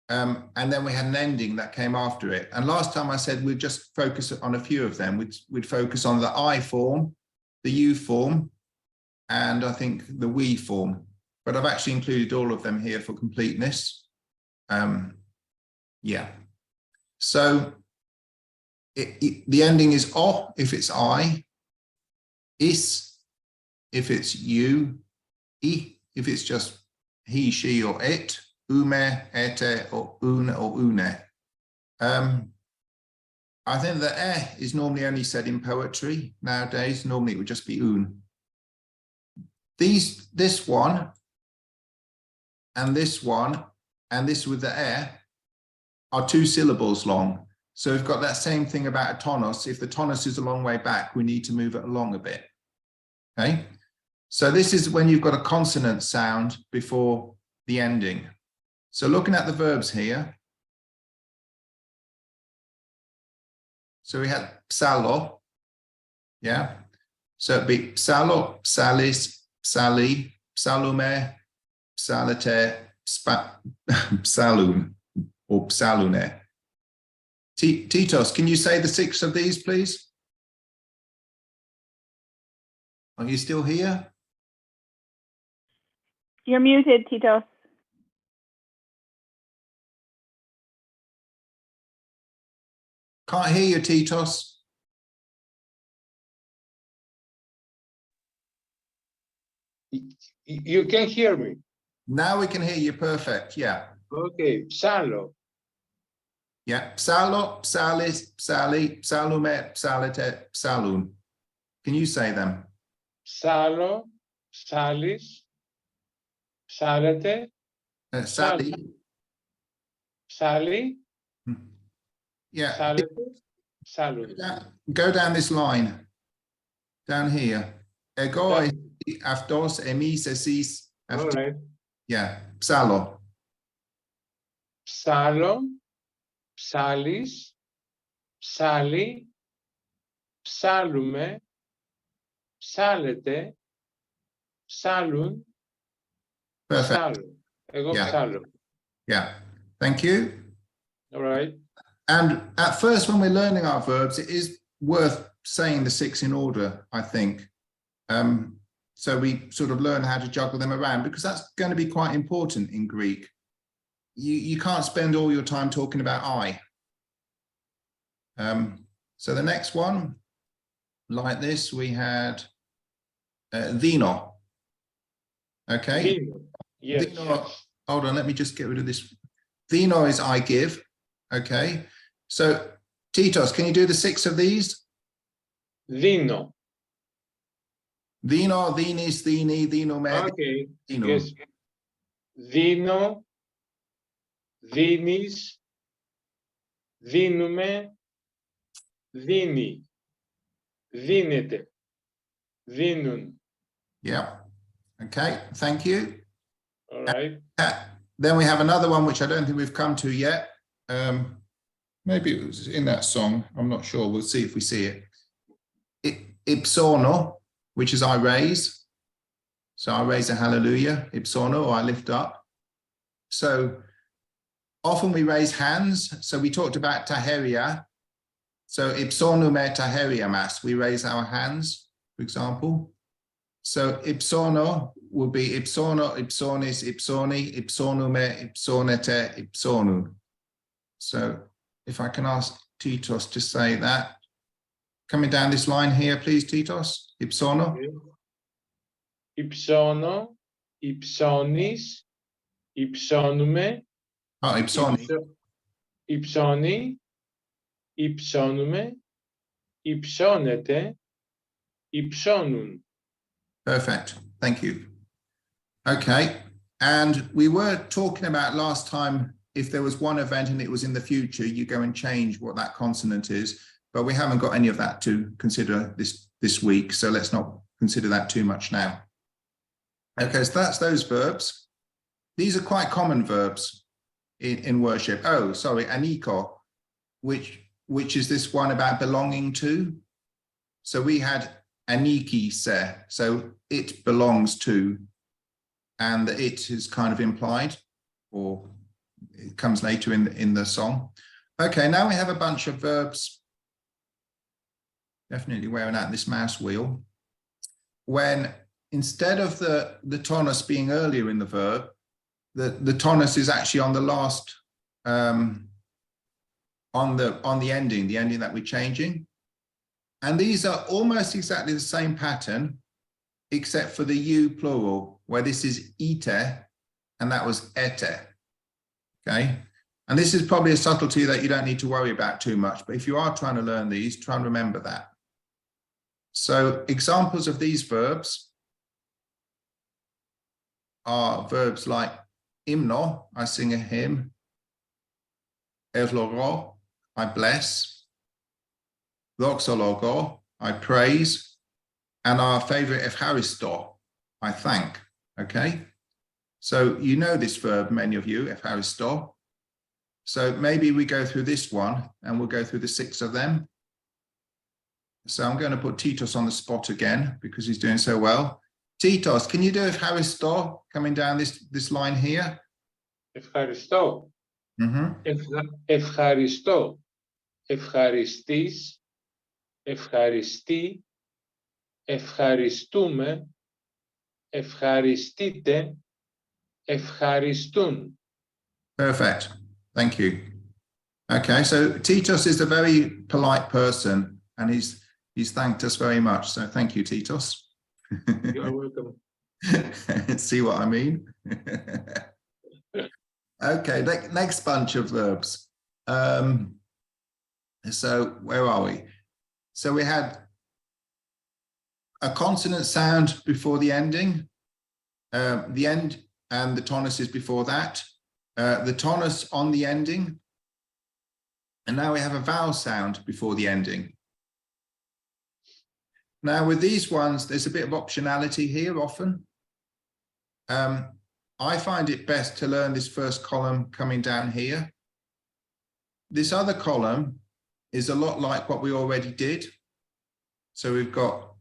and then we had an ending that came after it. And last time I said we'd just focus on a few of them. We'd focus on the I form, the U form, and I think the we form. But I've actually included all of them here for completeness. Yeah. So the ending is o if it's I, is if it's you, I if it's just he, she, or it, ume, ete, or une, or une. I think the is normally only said in poetry nowadays. Normally it would just be un. This one, and this one, and this with the are 2 syllables long. So we've got that same thing about a tonus. If the tonus is a long way back, we need to move it along a bit. Okay. So this is when you've got a consonant sound before the ending. So looking at the verbs here. So we had psalo. Yeah. So it'd be psalo, psalis, psali, psalume, psalite, psalun, or psalune. Titos, can you say the 6 of these, please? Are you still here? You're muted, Titos. Can't hear you, Titos. You can hear me. Now we can hear you perfect. Yeah. Okay, Psalo, Yeah. Psalo, psalis, psali, psalume, psalite, psalun. Can you say them? Psalo, Psalis, Psalete, Sally. Psali, Yeah. Psalete, Psalun. Go down this line. Down here. Ego, aftos, emis, esis. All right. Yeah. Psalo. Psalo, Psalis, Psali, Psalume, Psalete, Psalun, Perfect. Psalun. Ego Yeah. Psalo. Yeah. Thank you. All right. And at first, when we're learning our verbs, it is worth saying the 6 in order, I think. So we sort of learn how to juggle them around, because that's going to be quite important in Greek. You can't spend all your time talking about I. So the next one, like this, we had dino. Okay. Dino. Yes. Dino, hold on, let me just get rid of this. Dino is I give. Okay. So Titos, can you do the 6 of these? Dino. Dino, dinis, dini, dino me, Okay. dino. Yes. Dino, dinis, δίνουμε, δίνει, δίνεται, δίνουν. Yeah. Okay. Thank you. All right. Then we have another one, which I don't think we've come to yet. Maybe it was in that song. I'm not sure. We'll see if we see it. Ipsono, which is I raise. So I raise a hallelujah. Ipsono, or I lift up. So often we raise hands. So we talked about taheria. So ipsono me taheria mas. We raise our hands, for example. So ipsono will be ipsono, ipsonis, ipsoni, ipsonume, ipsonete, ipsonu. So if I can ask Titos to say that. Coming down this line here, please, Titos. Ipsono. Υψώνω, υψώνεις, υψώνουμε. Oh, ipsoni. Υψώνει, υψώνουμε, υψώνεται, υψώνουν. Perfect. Thank you. Okay. And we were talking about last time, if there was one event and it was in the future, you go and change what that consonant is. But we haven't got any of that to consider this week. So let's not consider that too much now. Okay, so that's those verbs. These are quite common verbs in worship. Oh, sorry, aniko, which is this one about belonging to. So we had aniki se, so it belongs to, and the it is kind of implied, or it comes later in the song. Okay, now we have a bunch of verbs. Definitely wearing out this mouse wheel. When instead of the tonus being earlier in the verb, the tonus is actually on the last, on the ending that we're changing. And these are almost exactly the same pattern, except for the you plural, where this is ite, and that was ete. Okay. And this is probably a subtlety that you don't need to worry about too much, but if you are trying to learn these, try and remember that. So examples of these verbs are verbs like hymno, I sing a hymn, evloro, I bless, doxologo, I praise, and our favorite eucharisto, I thank. Okay, so you know this verb, many of you, eucharisto. So maybe we go through this one and we'll go through the 6 of them. So I'm going to put Titos on the spot again because he's doing so well. Titos, can you do eucharisto coming down this line here? Ευχαριστώ. Mm-hmm. Ευχαριστώ. ευχαριστείς, ευχαριστεί, ευχαριστούμε, ευχαριστείτε, ευχαριστούν. Perfect. Thank you. Okay, so Titos is a very polite person and he's thanked us very much. So thank you, Titos. You're welcome. See what I mean? Okay, next bunch of verbs. So where are we? So we had a consonant sound before the ending, the end and the tonus is before that, the tonus on the ending, and now we have a vowel sound before the ending. Now with these ones, there's a bit of optionality here often. I find it best to learn this first column coming down here. This other column is a lot like what we already did. So we've got,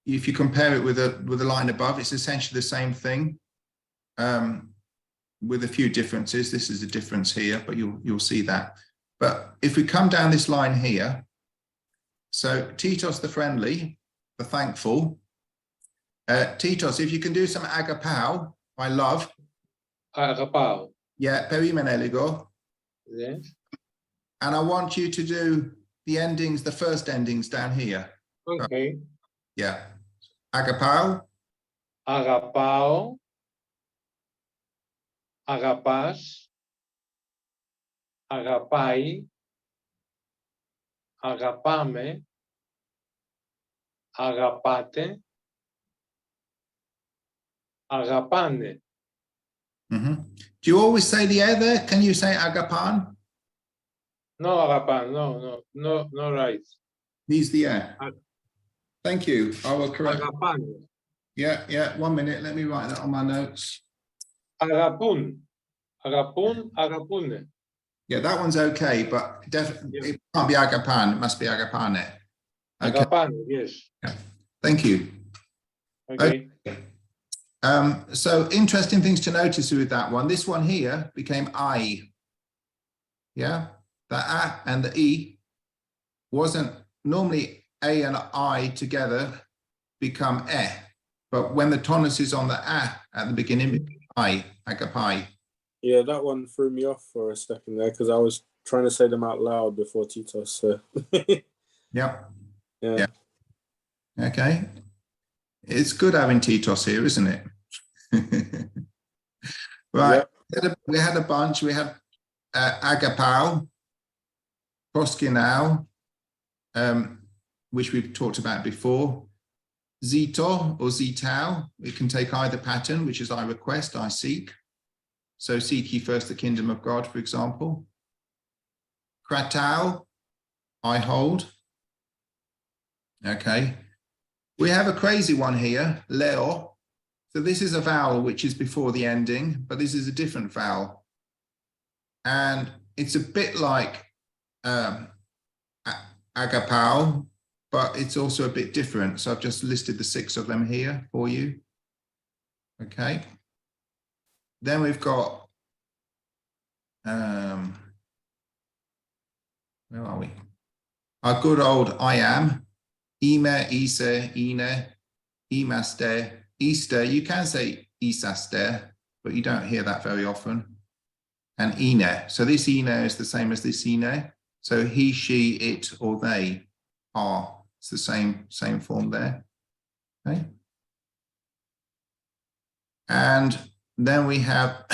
if you compare it with the line above, it's essentially the same thing with a few differences. This is a difference here, but you'll see that. But if we come down this line here, so Titos the friendly, the thankful. Titos, if you can do some agapao, I love. Αγαπάω. Yeah, perimeneligo. Yes. And I want you to do the endings, the first endings down here. Okay. Yeah. Agapao, Αγαπάω, αγαπάς, αγαπάει, αγαπάμε, αγαπάτε, αγαπάνε. Do you always say the air there? Can you say agapan? No, αγαπάνε, no, right. Needs the air. Thank you. I will correct. Αγαπάνε. Yeah. 1 minute. Let me write that on my notes. Αγαπούν. Αγαπούν, αγαπούνε. Yeah, that one's okay, but definitely it can't be agapan. It must be agapane. Okay. Αγαπάνε, yes. Thank you. Okay. So interesting things to notice with that one. This one here became I. Yeah, the A and the E wasn't normally A and I together become E, but when the tonus is on the A at the beginning, I, agapai. Yeah, that one threw me off for a second there because I was trying to say them out loud before Titos. So. Yep. Yeah. Okay. It's good having Titos here, isn't it? Right. Yep. We had a bunch. We had agapao, proskinao, which we've talked about before. Zito or zitao, it can take either pattern, which is I request, I seek. So seek ye first the kingdom of God, for example. Kratao, I hold. Okay. We have a crazy one here, leo. So this is a vowel which is before the ending, but this is a different vowel. And it's a bit like agapao, but it's also a bit different. So I've just listed the 6 of them here for you. Okay. Then we've got, where are we? Our good old I am, ime, ise, ine, imaste, Easter. You can say isaste, but you don't hear that very often. And ine. So this ine is the same as this ine. So he, she, it, or they are. It's the same form there. Okay. And then we have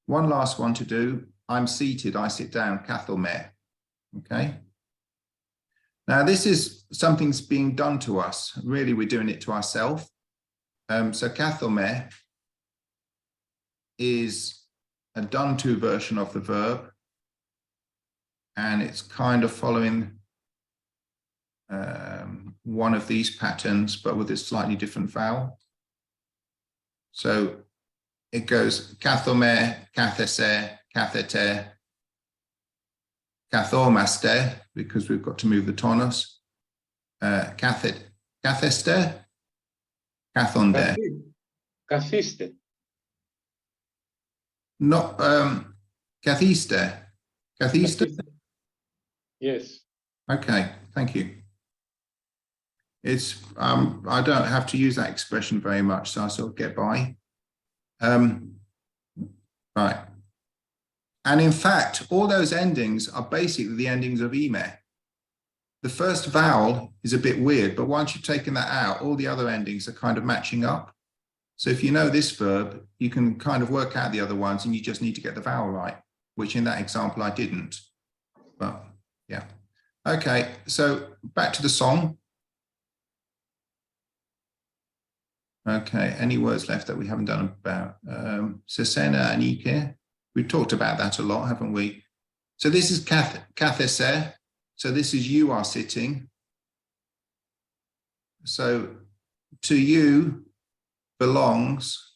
one last one to do. I'm seated, I sit down, kathelme. Okay. Now this is something's being done to us. Really, we're doing it to ourselves. So kathelme is a done to version of the verb. And it's kind of following one of these patterns, but with a slightly different vowel. So it goes kathome, kathese, kathete, kathomaste, because we've got to move the tonus. Katheste, kathonde. Καθίστε. Not kathiste. Kathiste. Yes. Okay, thank you. It's I don't have to use that expression very much, so I sort of get by. Right. And in fact, all those endings are basically the endings of ime. The first vowel is a bit weird, but once you've taken that out, all the other endings are kind of matching up. So if you know this verb, you can kind of work out the other ones, and you just need to get the vowel right, which in that example I didn't. But yeah. Okay, so back to the song. Okay, any words left that we haven't done about? Sesena and Ike. We've talked about that a lot, haven't we? So this is kathese. So this is you are sitting. So to you belongs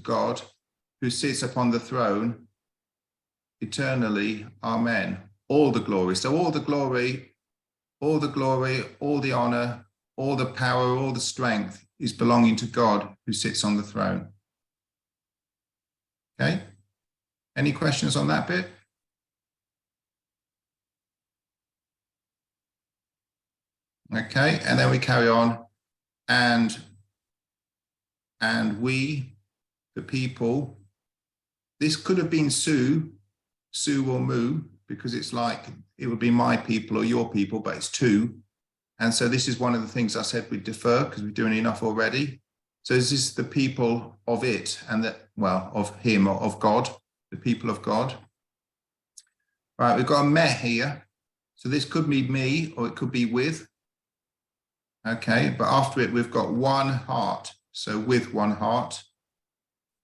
God, who sits upon the throne eternally. Amen. All the glory. So all the glory, all the honor, all the power, all the strength is belonging to God who sits on the throne. Okay. Any questions on that bit? Okay, and then we carry on, and we, the people, this could have been Sue or Mu, because it's like, it would be my people or your people, but it's two. And so this is one of the things I said we'd defer because we're doing enough already. So is this the people of it, and that, well, of him or of God, the people of God. Right, we've got a meh here. So this could be me, or it could be with. Okay, but after it, we've got one heart. So with one heart,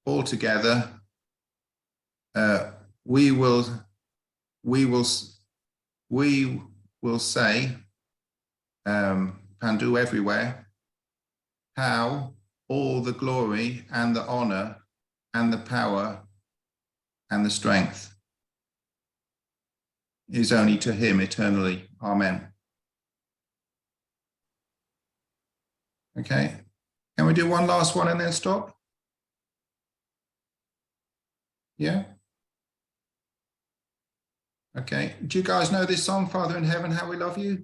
all together, we will say, Pandu everywhere, how all the glory and the honor and the power and the strength is only to him eternally. Amen. Okay, can we do one last one and then stop? Yeah. Okay, do you guys know this song, Father in Heaven, How We Love You?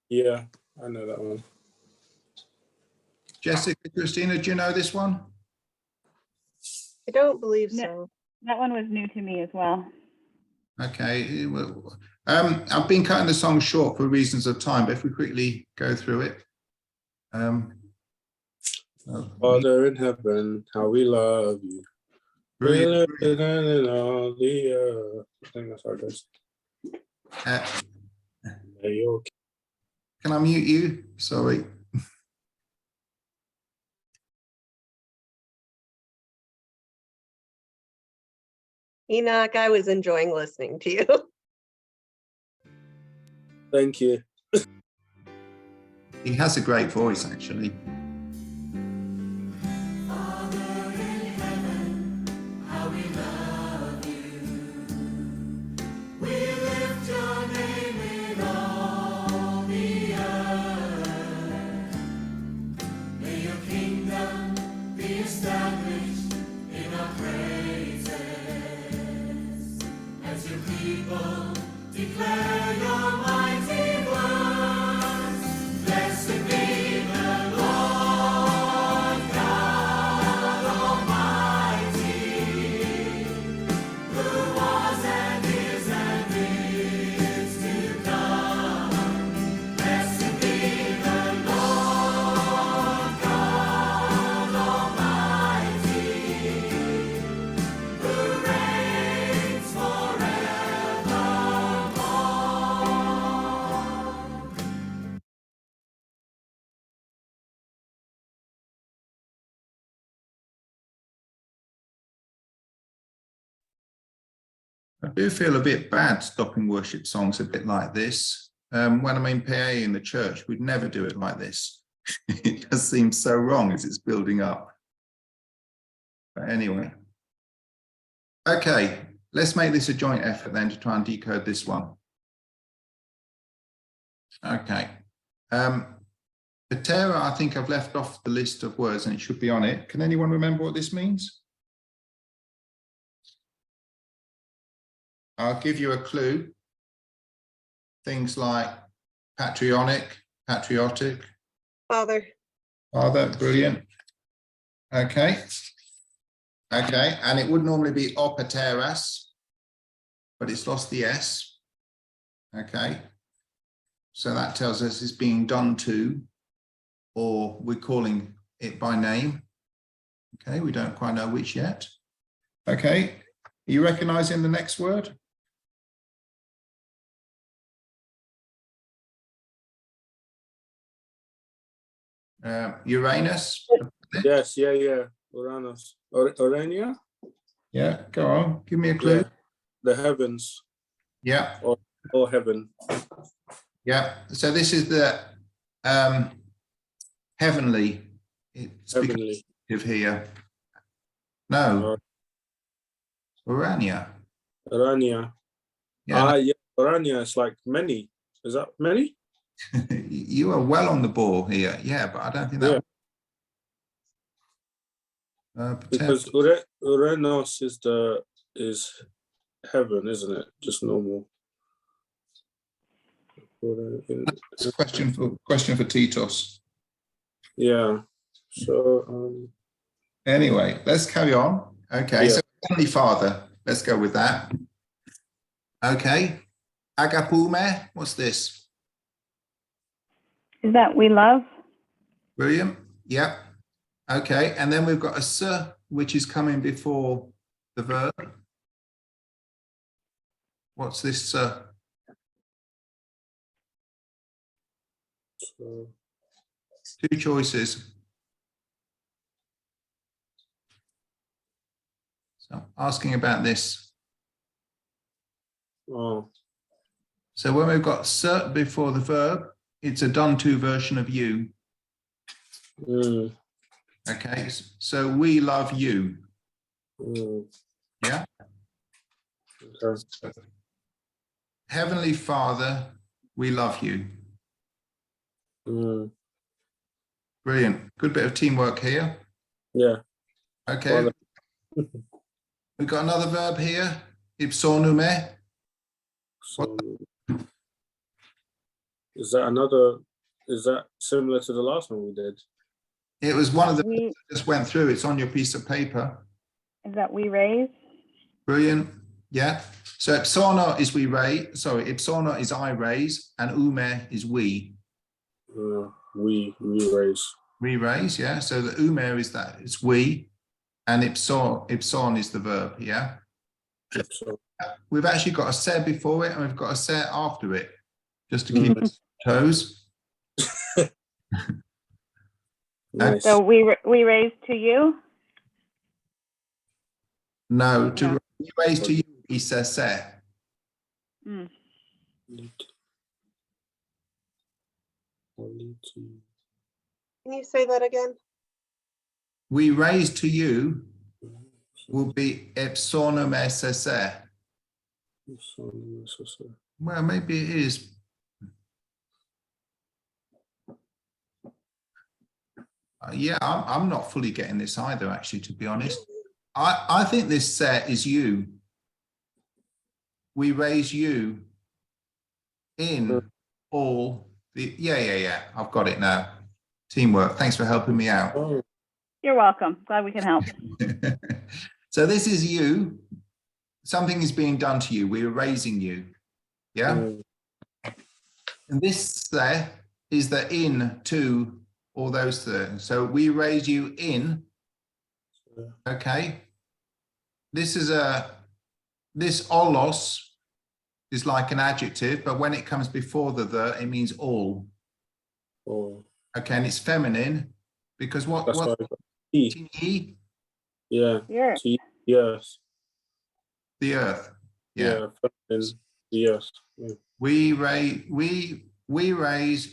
Yeah, I know that one. Jessica, Christina, do you know this one? I don't believe No. so. That one was new to me as well. Okay, I've been cutting the song short for reasons of time, but if we quickly go through it. Father in heaven, how we love you. Brilliant. In all the earth. I think that's how it goes. May your Can I mute you? Sorry. Enoch, I was enjoying listening to you. Thank you. He has a great voice, actually. I do feel a bit bad stopping worship songs a bit like this. When I'm in PA in the church, we'd never do it like this. It just seems so wrong as it's building up. But anyway. Okay, let's make this a joint effort then to try and decode this one. Okay. Patera, I think I've left off the list of words and it should be on it. Can anyone remember what this means? I'll give you a clue. Things like patriotic, Father. father, brilliant. Okay. Okay, and it would normally be o pateras, but it's lost the S. Okay. So that tells us it's being done to, or we're calling it by name. Okay, we don't quite know which yet. Okay, are you recognizing the next word? Uranus. Yes, yeah. Uranus. Urania? Yeah, go on, give me a clue. Yeah. The heavens Yeah, or heaven. yeah. So this is the heavenly. It's Heavenly. because of here. No, Urania. Urania. Yeah, Yeah. Urania is like many. Is that many? you are well on the ball here. Yeah, but I don't think that. Because Uranus is heaven, isn't it? Just normal. It's a question for Titos. Yeah. So Anyway, let's carry on. Okay, Yeah. so Heavenly Father, let's go with that. Okay, agapume, what's this? Is that we love? Brilliant. Yep. Okay, and then we've got a s, which is coming before the verb. What's this? so Two choices. So I'm asking about this. oh, So when we've got s before the verb, it's a done to version of you. mm, Okay, so we love you. Yeah. okay. Heavenly Father, we love you. Mm, Brilliant. Good bit of teamwork here. yeah. Okay. Father. We've got another verb here. Ipsonume. So is that similar to the last one we did? It was one of the We, just went through. It's on your piece of paper. is that we raise? Brilliant. Yeah. So ipsono is we raise. Sorry, ipsono is I raise, and ume is we. We raise. We raise. Yeah. So the ume is that it's we, and ipson is the verb. Yeah. So, We've actually got a se before it, and we've got a se after it, just to keep us toes. nice. So we raise to you? No, to No. raise to you, he says se. Mm. Can you say that again? We raise to you will be ipsonome se. Well, maybe it is. Yeah, I'm not fully getting this either, actually, to be honest. I think this set is you. We raise you in all the, yeah. I've got it now. Teamwork. Thanks for helping me out. Oh, You're welcome. Glad we can help. So this is you. Something is being done to you. We're raising you. Yeah. mm, And this there is the in to all those things. So we raise you in. Okay. This is this olos is like an adjective, but when it comes before the, it means all. oh, Okay, and it's feminine because that's what why I got E. T, Yeah. You're, T, yes. the earth. Yeah. Feminine, yes. Yeah. We raise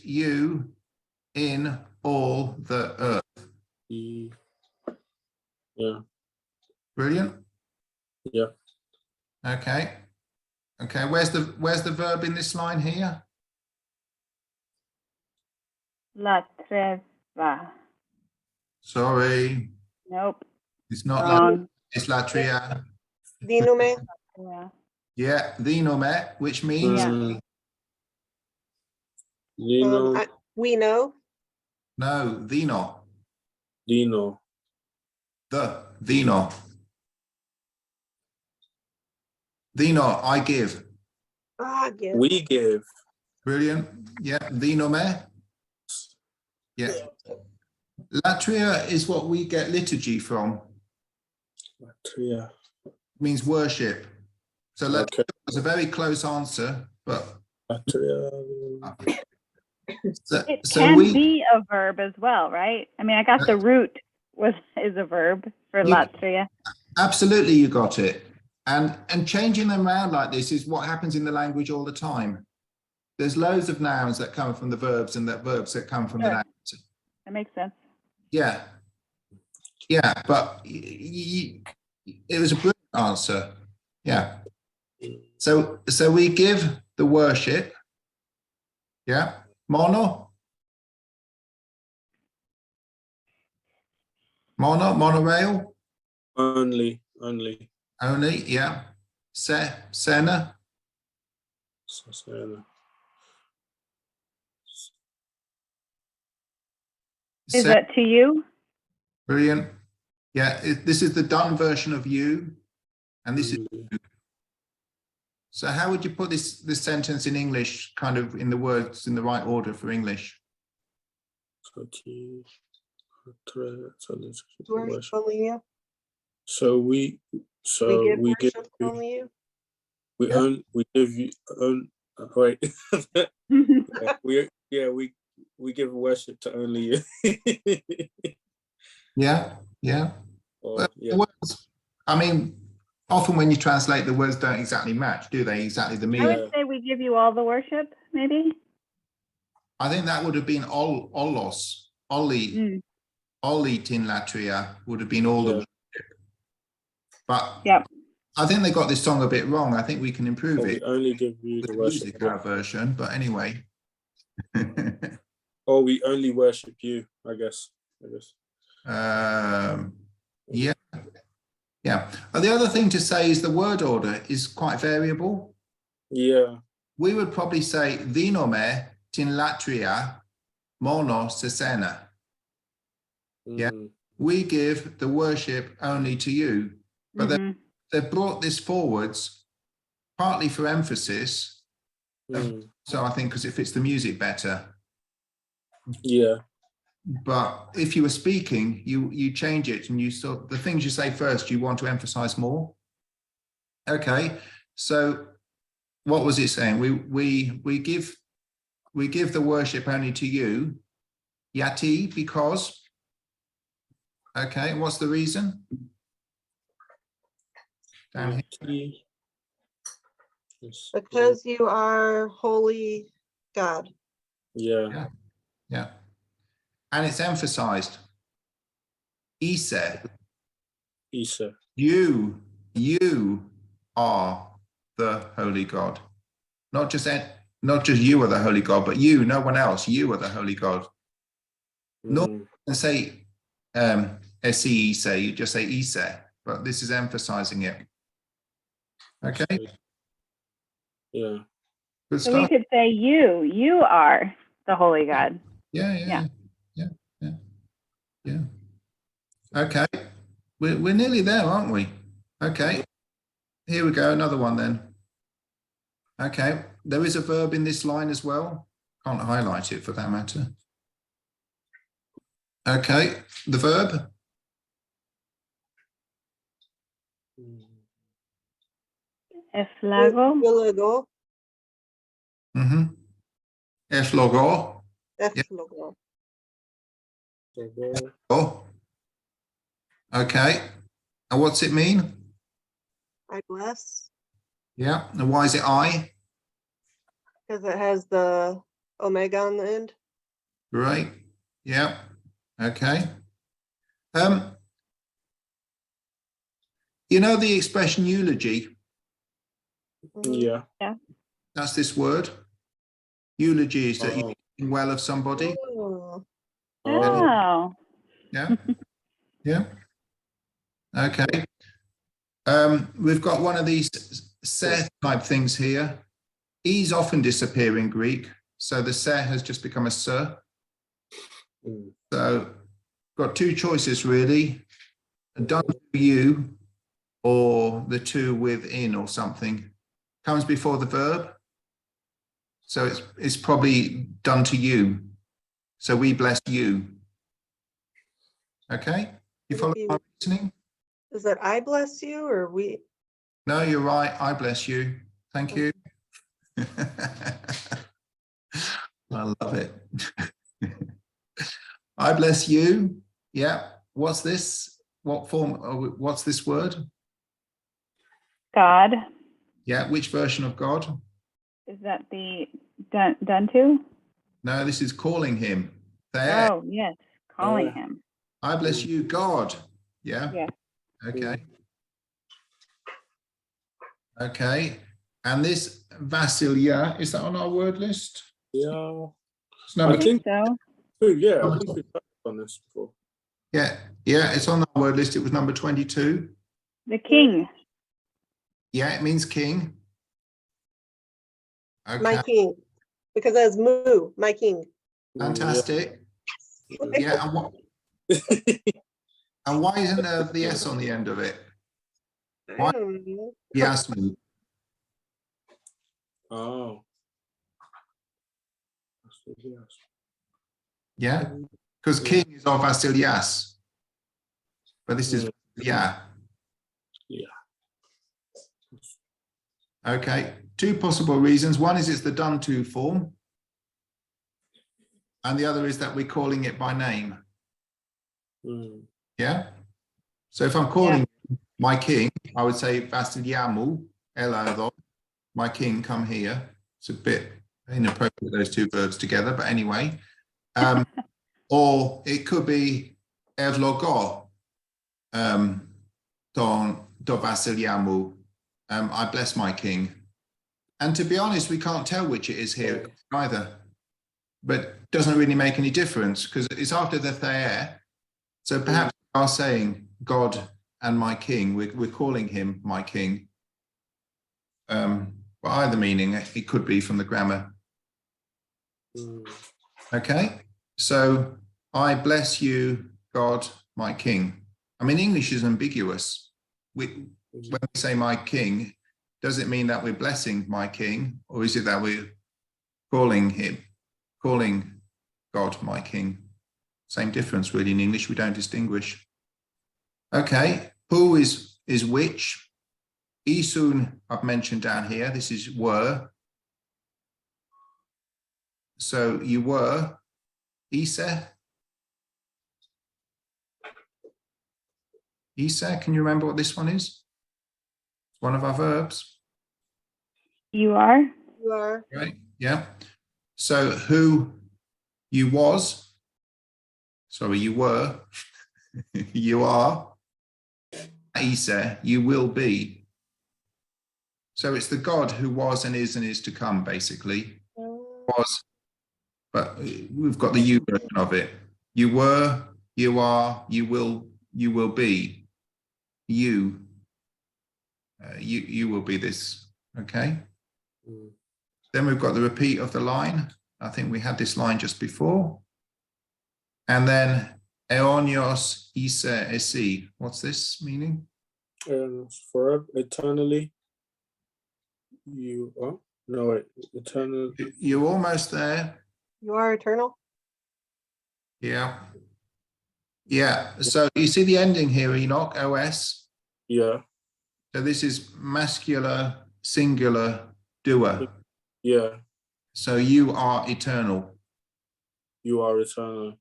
you in all the earth. E, yeah. Brilliant. Yeah. Okay. Okay, where's the verb in this line here? la treva. Sorry, Nope, it's not wrong. it's latria. Dinume. Yeah. Yeah, dinome, which means Mm. Dino, We know. no, dino, Dino. dino. Dino, I give. Give. We give. Brilliant. Yeah, dinome. Yeah. Latria is what we get liturgy from. Latria. Means worship. So that Okay. was a very close answer, but Latria. It so can we be a verb as well, right? I mean, I got the root is a verb for You- latria. absolutely you got it. And changing them around like this is what happens in the language all the time. There's loads of nouns that come from the verbs and that verbs that come from the Sure. nouns. That makes sense. Yeah. Yeah, but it was a brilliant answer. Yeah. So we give the worship. Yeah. Mono. Monorail. Only. Only. Yeah. Sena. Is that to you? Brilliant. Yeah. This is the done version of you. And this is. So how would you put this sentence in English, kind of in the words in the right order for English? Worship only you. So we We we give worship you, only you. we Yeah. we give you wait. we give worship to only you. Yeah. Yeah. Or, Well, yeah. the words, I mean, often when you translate, the words don't exactly match, do they? Exactly the I meaning. would say we give you all the worship, maybe. I think that would have been olos, oli, oli tin latria would have been all the Yeah. worship. But Yep. I think they got this song a bit wrong. I think we can improve Or we it only give you with the the worship. music our version. But anyway. Or we only worship you, I guess. Yeah. Yeah. And the other thing to say is the word order is quite variable. Yeah. We would probably say dinome tin latria mono sesena. Yeah. Mm. We give the worship only to you. But Mhm. they've brought this forwards partly for emphasis. Mm. So I think because it fits the music better. Yeah. But if you were speaking, you change it and you sort the things you say first, you want to emphasize more. Okay. So what was it saying? We give the worship only to you, Yati, because. Okay, and what's the reason? Down here. Yes. Because you are holy God. Yeah. Yeah. And it's emphasized. Isa, Isa. you are the holy God. Not just you are the holy God, but you, no one else. You are the holy God. No, Mm. and say S-E, say, you just say Isa, but this is emphasizing it. Okay, Yeah. good So we stuff. could say you are the holy God. Yeah. Okay, we're nearly there, aren't we? Okay, here we go, another one then. Okay, there is a verb in this line as well. Can't highlight it for that matter. Okay, the verb. Eflago. Logo. Eflogo. Logo. Oh. Okay, and what's it mean? I bless. Yeah, and why is it I? Because it has the omega on the end. Great. Yeah. Okay. You know the expression eulogy? Mhm. Yeah. That's this word. Eulogy is that you think well of somebody. Oh. Oh. Yeah. Yeah. Okay. We've got one of these se type things here. E's often disappear in Greek, so the se has just become a sir. Mm. So got two choices really, done to you or the to with in or something. Comes before the verb. So it's probably done to you. So we bless you. Okay, you follow my reasoning? Is that I bless you or we? No, you're right. I bless you. Thank you. I love it. I bless you. Yeah. What's this? What form? What's this word? God, Yeah. Which version of God? is that the done to? No, this is calling him. There. Oh, yes, calling Yeah. him. I bless you, God. Yeah. Yes. Okay. Okay. And this Vasilia, is that on our word list? Yeah. It's number I think So, yeah, I think we've touched on this before. Yeah, it's on our word list. It was number 22. the king. Yeah, it means king. Okay, My king, because that's moo, my king. fantastic. Yeah, and, and why isn't there the S on the end of it? I don't know. Yasmu. Oh. Yeah, because king is of Vasilias. But this is yeah. Yeah. Okay, two possible reasons. One is it's the done to form. And the other is that we're calling it by name. Mm. Yeah. So if I'm calling my king, I would say Vasiliamu, Elo, my king, come here. It's a bit inappropriate, those two verbs together, but anyway. Or it could be Evlogo, do Vasiliamu, I bless my king. And to be honest, we can't tell which it is here either. But doesn't really make any difference because it's after the Thair. So perhaps we are saying God and my king, we're calling him my king. But either meaning, it could be from the grammar. Mm. Okay, so I bless you, God, my king. I mean, English is ambiguous. When we say my king, does it mean that we're blessing my king, or is it that we're calling God my king? Same difference really in English, we don't distinguish. Okay, who is which? Isun, I've mentioned down here, this is were. So you were, Isa. Isa, can you remember what this one is? It's one of our verbs. You are? You are. Right, yeah. So who you was, sorry, you were, you are, Isa, you will be. So it's the God who was and is to come, basically. Was, but we've got the you version of it. You were, you are, you will be. You will be this, okay? Mm. Then we've got the repeat of the line. I think we had this line just before. And then Eonios Isa Esi. What's this meaning? Forever, eternally. You are? No, wait, eternal. You're almost there. You are eternal. Yeah. Yeah. So you see the ending here, Enoch, OS. Yeah, So this is masculine, singular, doer. yeah, So you are eternal. you are eternal.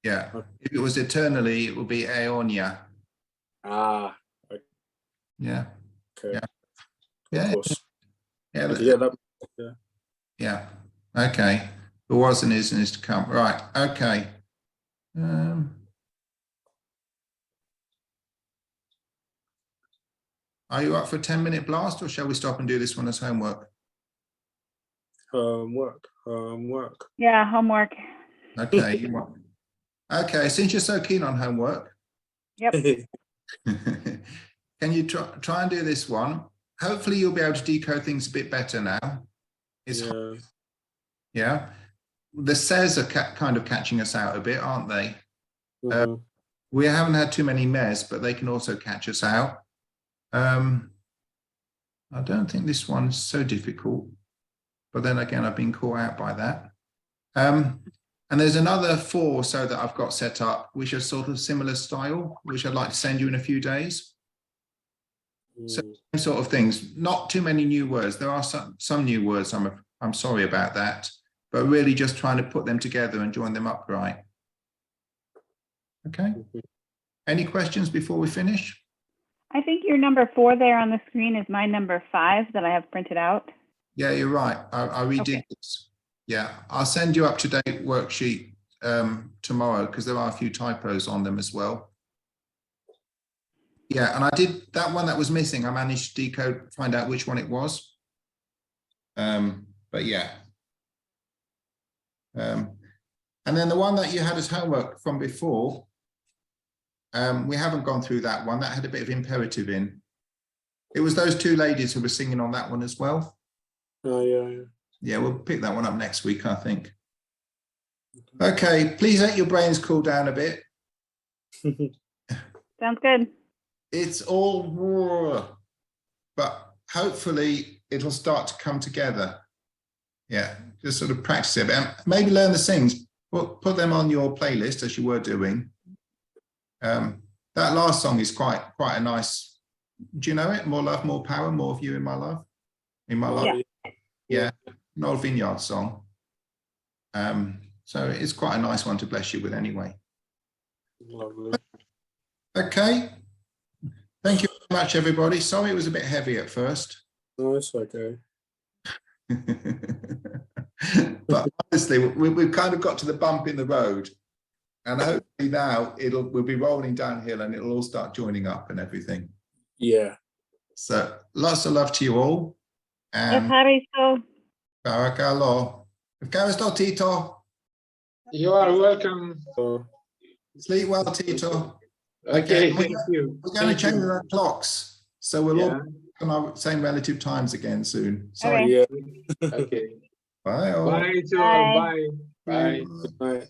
Yeah. If it was eternally, it would be Aeonia. Ah, Yeah. okay. Yeah. Of Yeah. course. Yeah. Yeah, that, Yeah. Okay. There was and is to come. Right. Okay. Are you up for a 10-minute blast, or shall we stop and do this one as homework? work. Yeah, homework. Okay. You want... Okay. Since you're so keen on homework, Yep. can you try and do this one? hopefully you'll be able to decode things a bit better now. It's Yeah. yeah. The says are kind of catching us out a bit, aren't they? Mhm. We haven't had too many mes, but they can also catch us out. I don't think this one's so difficult, but then again, I've been caught out by that. And there's another 4 or so that I've got set up, which are sort of similar style, which I'd like to send you in a few days. So sort of things, not too many new words. There are some new words. I'm sorry about that, but really just trying to put them together and join them up right. Okay. Any questions before we finish? I think your number 4 there on the screen is my number 5 that I have printed out. Yeah, you're right. I redid Okay. this. Yeah, I'll send you up to date worksheet tomorrow because there are a few typos on them as well. Yeah, and I did that one that was missing. I managed to decode, find out which one it was. But yeah. And then the one that you had as homework from before, we haven't gone through that one. That had a bit of imperative in. It was those 2 ladies who were singing on that one as well. Oh, yeah. Yeah, we'll pick that one up next week, I think. Okay, please let your brains cool down a bit. Sounds good. It's all, but hopefully it'll start to come together. Yeah, just sort of practice it. And maybe learn the things. Put them on your playlist as you were doing. That last song is quite a nice. Do you know it? More love, more power, more of you in my love. In my life. Yeah, an old Vineyard song. So it's quite a nice one to bless you with anyway. Lovely. Okay. Thank you very much, everybody. Sorry it was a bit heavy at first. No, it's okay. But honestly, we've kind of got to the bump in the road. And hopefully now we'll be rolling downhill and it'll all start joining up and everything. Yeah. So lots of love to you all. And Evharisto. Barakallah. Evharisto, Tito. You are welcome. So, Sleep well, Tito. Okay, Okay, thank you. We're going to Thank change you. our clocks. So we'll Yeah, all on our same relative times again soon. Sorry. Okay. yeah. okay. Bye. all. Bye, Joe. Bye. Bye. Bye. Right.